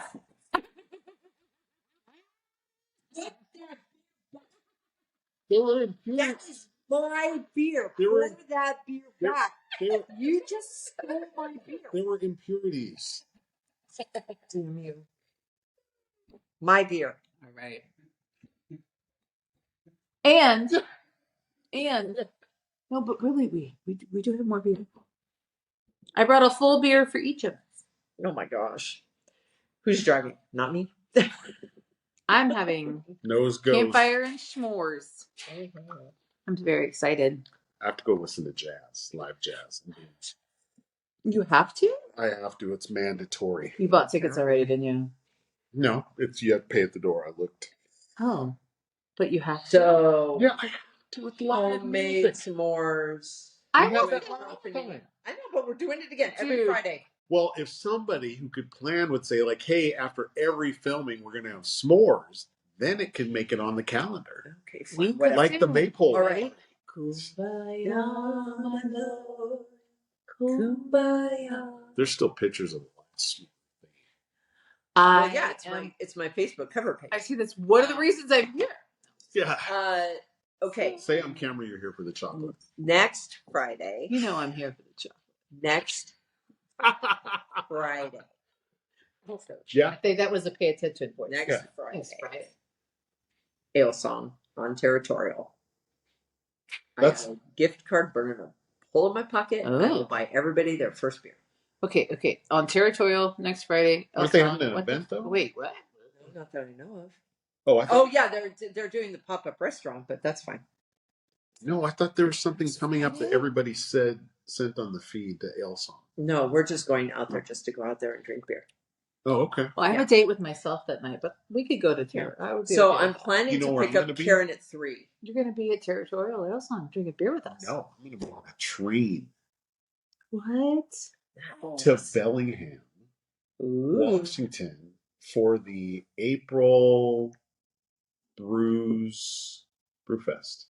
[SPEAKER 1] that is my beer. Pour that beer back. You just stole my beer.
[SPEAKER 3] There were impurities.
[SPEAKER 1] Damn you. My beer.
[SPEAKER 2] All right. And no, but really, we do have more beer. I brought a full beer for each of us.
[SPEAKER 1] Oh my gosh. Who's driving? Not me.
[SPEAKER 2] I'm having
[SPEAKER 3] Nose goes.
[SPEAKER 2] campfire and s'mores. I'm very excited.
[SPEAKER 3] I have to go listen to jazz, live jazz.
[SPEAKER 2] You have to?
[SPEAKER 3] I have to. It's mandatory.
[SPEAKER 2] You bought tickets already, didn't you?
[SPEAKER 3] No, you have to pay at the door. I looked.
[SPEAKER 2] Oh, but you have to.
[SPEAKER 1] So
[SPEAKER 3] Yeah, I have to. With live
[SPEAKER 1] homemade
[SPEAKER 3] music.
[SPEAKER 1] s'mores.
[SPEAKER 2] I
[SPEAKER 3] have
[SPEAKER 2] was
[SPEAKER 3] that
[SPEAKER 2] gonna-
[SPEAKER 3] last time.
[SPEAKER 1] I know, but we're doing it again every Friday.
[SPEAKER 3] Well, if somebody who could plan would say, like, hey, after every filming, we're going to have s'mores, then it can make it on the calendar.
[SPEAKER 1] Okay,
[SPEAKER 2] We
[SPEAKER 1] fine.
[SPEAKER 2] could
[SPEAKER 1] Whatever.
[SPEAKER 3] Like the maypole.
[SPEAKER 1] All right.
[SPEAKER 2] Kumbaya, my lord. Kumbaya.
[SPEAKER 3] There's still pictures of the last thing.
[SPEAKER 1] Well, yeah, it's my Facebook cover page.
[SPEAKER 2] I see this. What are the reasons I'm here?
[SPEAKER 3] Yeah.
[SPEAKER 1] Okay.
[SPEAKER 3] Say on camera you're here for the chocolate.
[SPEAKER 1] Next Friday.
[SPEAKER 2] You know I'm here for the chocolate.
[SPEAKER 1] Next Friday.
[SPEAKER 3] Yeah.
[SPEAKER 2] I think that was a pay attention voice.
[SPEAKER 1] Next Friday.
[SPEAKER 2] Next Friday.
[SPEAKER 1] Alesong on Territorial.
[SPEAKER 3] That's
[SPEAKER 1] I have a gift card burning a hole in my pocket.
[SPEAKER 2] Oh.
[SPEAKER 1] I will buy everybody their first beer.
[SPEAKER 2] Okay. On Territorial next Friday.
[SPEAKER 3] Aren't they having an event though?
[SPEAKER 2] Wait, what?
[SPEAKER 1] Not that I know of.
[SPEAKER 3] Oh,
[SPEAKER 1] yeah, they're doing the pop-up restaurant, but that's fine.
[SPEAKER 3] No, I thought there was something coming up that everybody sent on the feed to Alesong.
[SPEAKER 1] No, we're just going out there just to go out there and drink beer.
[SPEAKER 3] Oh, okay.
[SPEAKER 2] Well, I have a date with myself that night, but we could go to Territorial.
[SPEAKER 1] So I'm planning to pick up Karen at 3.
[SPEAKER 2] You're going to be at Territorial Alesong drinking beer with us.
[SPEAKER 3] No, I'm going to be on a train
[SPEAKER 2] What?
[SPEAKER 3] to Bellingham, Washington, for the April Brewfest.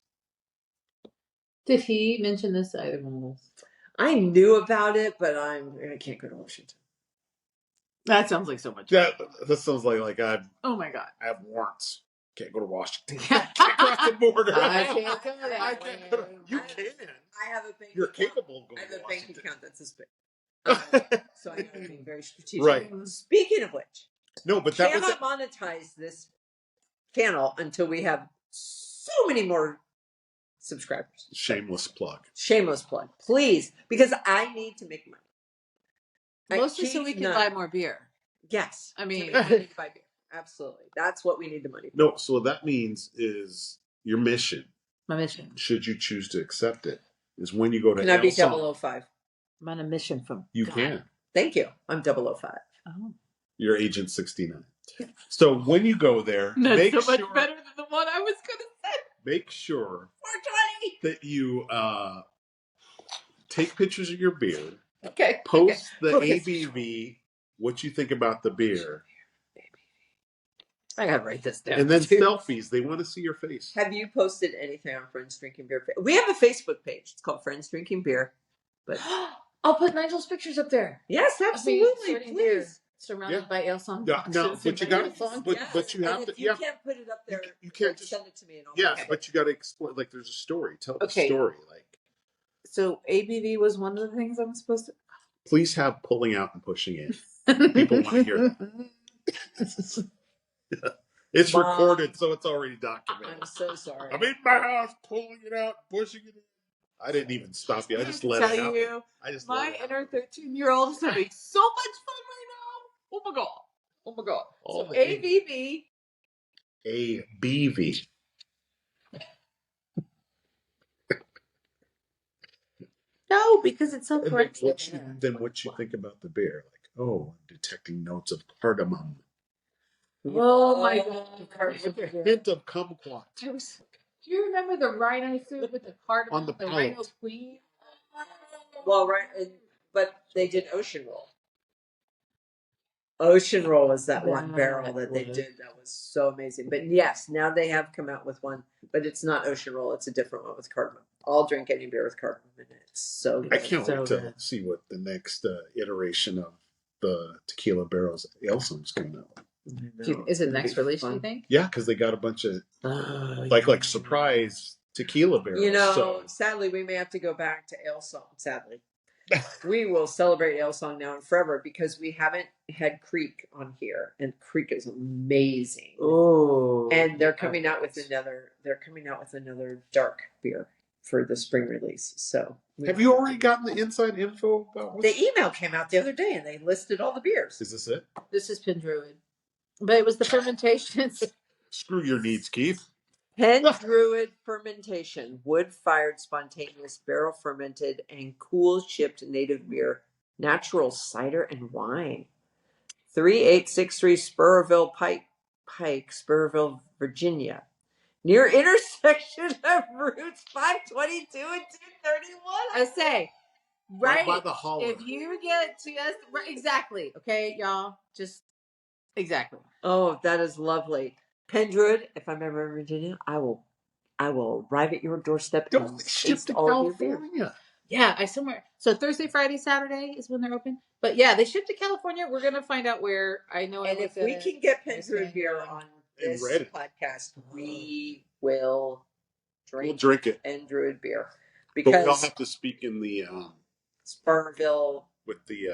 [SPEAKER 2] Did he mention this to either one of us?
[SPEAKER 1] I knew about it, but I can't go to Washington.
[SPEAKER 2] That sounds like so much.
[SPEAKER 3] That sounds like
[SPEAKER 2] Oh my god!
[SPEAKER 3] I have warrants. Can't go to Washington. Can't cross the border.
[SPEAKER 2] I can't go there.
[SPEAKER 3] You can.
[SPEAKER 1] I have a bank.
[SPEAKER 3] You're capable of going
[SPEAKER 1] I have
[SPEAKER 3] to
[SPEAKER 1] a bank
[SPEAKER 3] Washington.
[SPEAKER 1] account that's this big. So I have to be very strategic.
[SPEAKER 3] Right.
[SPEAKER 1] Speaking of which,
[SPEAKER 3] No, but that
[SPEAKER 1] cannot monetize this channel until we have so many more subscribers.
[SPEAKER 3] Shameless plug.
[SPEAKER 1] Shameless plug, please, because I need to make money.
[SPEAKER 2] Mostly so we can buy more beer.
[SPEAKER 1] Yes,
[SPEAKER 2] I mean,
[SPEAKER 1] we need to buy beer. Absolutely, that's what we need the money for.
[SPEAKER 3] No, so what that means is your mission.
[SPEAKER 2] My mission.
[SPEAKER 3] Should you choose to accept it, is when you go to
[SPEAKER 1] Can I be
[SPEAKER 3] Alesong,
[SPEAKER 1] 005?
[SPEAKER 2] I'm on a mission from
[SPEAKER 3] you
[SPEAKER 2] God.
[SPEAKER 3] can.
[SPEAKER 1] Thank you. I'm 005.
[SPEAKER 2] Oh.
[SPEAKER 3] You're Agent 69. So when you go there,
[SPEAKER 2] That's
[SPEAKER 3] make
[SPEAKER 2] so much
[SPEAKER 3] sure
[SPEAKER 2] better than the one I was going to say.
[SPEAKER 3] make sure
[SPEAKER 1] 420.
[SPEAKER 3] that you take pictures of your beer,
[SPEAKER 2] Okay.
[SPEAKER 3] post the
[SPEAKER 2] Focus.
[SPEAKER 3] ABV, what you think about the beer,
[SPEAKER 2] I gotta write this down.
[SPEAKER 3] and then selfies. They want to see your face.
[SPEAKER 1] Have you posted anything on Friends Drinking Beer? We have a Facebook page. It's called Friends Drinking Beer. But
[SPEAKER 2] I'll put Nigel's pictures up there.
[SPEAKER 1] yes, absolutely, please.
[SPEAKER 2] Surrounded by Alesong
[SPEAKER 3] Yeah, no, but you got
[SPEAKER 1] Yes.
[SPEAKER 3] but you have
[SPEAKER 1] And
[SPEAKER 3] to.
[SPEAKER 1] if you can't put it up there,
[SPEAKER 3] you can't just
[SPEAKER 1] send it to me and I'll
[SPEAKER 3] yes,
[SPEAKER 1] make it.
[SPEAKER 3] but you got to explain. Like, there's a story. Tell the
[SPEAKER 2] Okay.
[SPEAKER 3] story. Like,
[SPEAKER 2] So ABV was one of the things I'm supposed to.
[SPEAKER 3] please have pulling out and pushing in. People want to hear that. It's
[SPEAKER 1] Mom,
[SPEAKER 3] recorded, so it's already documented.
[SPEAKER 1] I'm so sorry.
[SPEAKER 3] I'm in my house, pulling it out, pushing it in. I didn't even stop you. I just let it
[SPEAKER 2] tell
[SPEAKER 3] happen.
[SPEAKER 2] you,
[SPEAKER 3] I just
[SPEAKER 2] my
[SPEAKER 3] let it
[SPEAKER 2] inner 13-year-old is having so much fun right now. Oh my god. Oh my god.
[SPEAKER 3] All
[SPEAKER 2] So
[SPEAKER 3] the
[SPEAKER 2] ABV.
[SPEAKER 3] ABV.
[SPEAKER 2] No, because it's so
[SPEAKER 3] And
[SPEAKER 2] correct.
[SPEAKER 3] then what you think about the beer? Like, oh, I'm detecting notes of cardamom.
[SPEAKER 2] Oh my god.
[SPEAKER 3] With a hint of kumquat.
[SPEAKER 2] Do you remember the rhino soup with the cardamom
[SPEAKER 3] On the
[SPEAKER 2] the
[SPEAKER 3] palate.
[SPEAKER 2] rhino queen?
[SPEAKER 1] Well, right, but they did Ocean Roll. Ocean Roll is that one barrel that they did that was so amazing. But yes, now they have come out with one, but it's not Ocean Roll. It's a different one with cardamom. I'll drink any beer with cardamom in it. It's so good.
[SPEAKER 3] I can't
[SPEAKER 2] So
[SPEAKER 3] wait to
[SPEAKER 2] good.
[SPEAKER 3] see what the next iteration of the tequila barrels Alesong's coming out.
[SPEAKER 2] Is it next release, do you think?
[SPEAKER 3] Yeah, because they got a bunch of like surprise tequila barrels.
[SPEAKER 1] You know,
[SPEAKER 3] so.
[SPEAKER 1] sadly, we may have to go back to Alesong. Sadly, we will celebrate Alesong now and forever because we haven't had Creek on here, and Creek is amazing.
[SPEAKER 2] Oh,
[SPEAKER 1] and they're coming out with another. They're coming out with another dark beer for the spring release. So,
[SPEAKER 3] have you already gotten the inside info about
[SPEAKER 1] the email came out the other day, and they listed all the beers.
[SPEAKER 3] Is this it?
[SPEAKER 2] This is Pendruid, but it was the fermentations.
[SPEAKER 3] Screw your needs, Keith.
[SPEAKER 1] Pendruid fermentation, wood-fired, spontaneous, barrel-fermented, and cool-shipped native beer, natural cider and wine. 3863 Spurville Pike, Spurville, Virginia. Near intersection of routes 522 and 231.
[SPEAKER 2] I say, right
[SPEAKER 3] by the holler.
[SPEAKER 2] If you get to us, right, exactly. Okay, y'all, just exactly.
[SPEAKER 1] Oh, that is lovely. Pendruid, if I'm ever in Virginia, I will arrive at your doorstep and
[SPEAKER 3] ship
[SPEAKER 1] taste
[SPEAKER 3] to
[SPEAKER 1] all of your beer.
[SPEAKER 3] California.
[SPEAKER 2] Yeah, I somewhere. So Thursday, Friday, Saturday is when they're open. But yeah, they ship to California. We're gonna find out where. I know.
[SPEAKER 1] And if we can get Pendruid beer on this podcast, we will drink
[SPEAKER 3] it.
[SPEAKER 1] Pendruid beer
[SPEAKER 3] But we all
[SPEAKER 1] because
[SPEAKER 3] have to speak in the
[SPEAKER 1] Spurville.
[SPEAKER 3] with the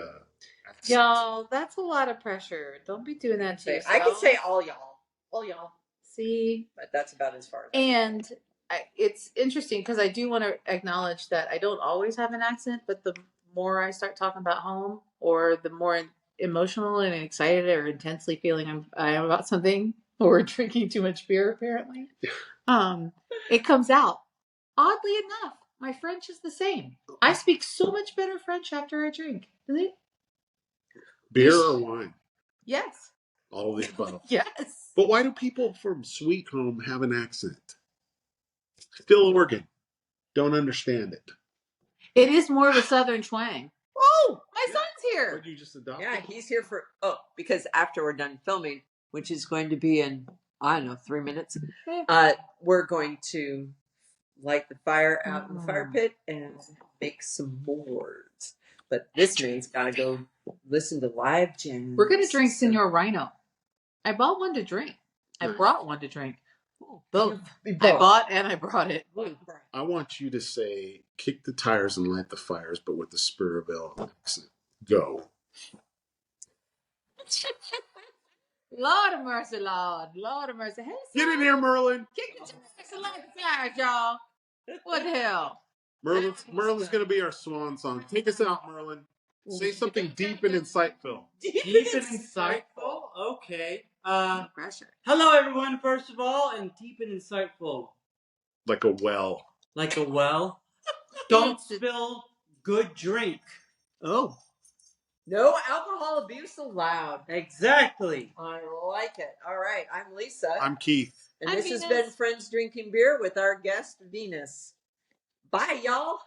[SPEAKER 3] accent.
[SPEAKER 2] Y'all, that's a lot of pressure. Don't be doing that to yourself.
[SPEAKER 1] I can say all y'all.
[SPEAKER 2] See,
[SPEAKER 1] but that's about as far as.
[SPEAKER 2] And it's interesting because I do want to acknowledge that I don't always have an accent, but the more I start talking about home, or the more emotional and excited or intensely feeling I am about something, or drinking too much beer, apparently, it comes out. Oddly enough, my French is the same. I speak so much better French after I drink. Is it?
[SPEAKER 3] Beer or wine?
[SPEAKER 2] Yes.
[SPEAKER 3] All of the above.
[SPEAKER 2] Yes.
[SPEAKER 3] But why do people from Sweet Home have an accent? Still Oregon. Don't understand it.
[SPEAKER 2] It is more of a southern twang. Oh, my son's here.
[SPEAKER 3] Or you just adopt
[SPEAKER 1] Yeah, he's here for because after we're done filming, which is going to be in 3 minutes, we're going to light the fire out in the fire pit and make some s'mores. But this man's gotta go listen to live jams.
[SPEAKER 2] We're gonna drink Senor Rhino. I bought one to drink. I brought one to drink. Both. I bought and I brought it.
[SPEAKER 3] I want you to say, kick the tires and light the fires, but with the Spurville accent. Go.
[SPEAKER 2] Lord of mercy, Lord. Lord of mercy. Hey,
[SPEAKER 3] get in here, Merlin.
[SPEAKER 2] Kick the tires and light the fires, y'all. What the hell?
[SPEAKER 3] Merlin's going to be our swan song. Take us out, Merlin. Say something deep and insightful.
[SPEAKER 4] Deep and insightful? Okay. Hello, everyone, first of all, and deep and insightful.
[SPEAKER 3] Like a well.
[SPEAKER 4] Like a well? Don't spill good drink.
[SPEAKER 2] Oh.
[SPEAKER 1] No alcohol abuse allowed.
[SPEAKER 4] Exactly.
[SPEAKER 1] I like it. All right. I'm Lisa.
[SPEAKER 3] I'm Keith.
[SPEAKER 1] And
[SPEAKER 2] I'm
[SPEAKER 1] this has
[SPEAKER 2] Venus.
[SPEAKER 1] been Friends Drinking Beer with our guest, Venus. Bye, y'all.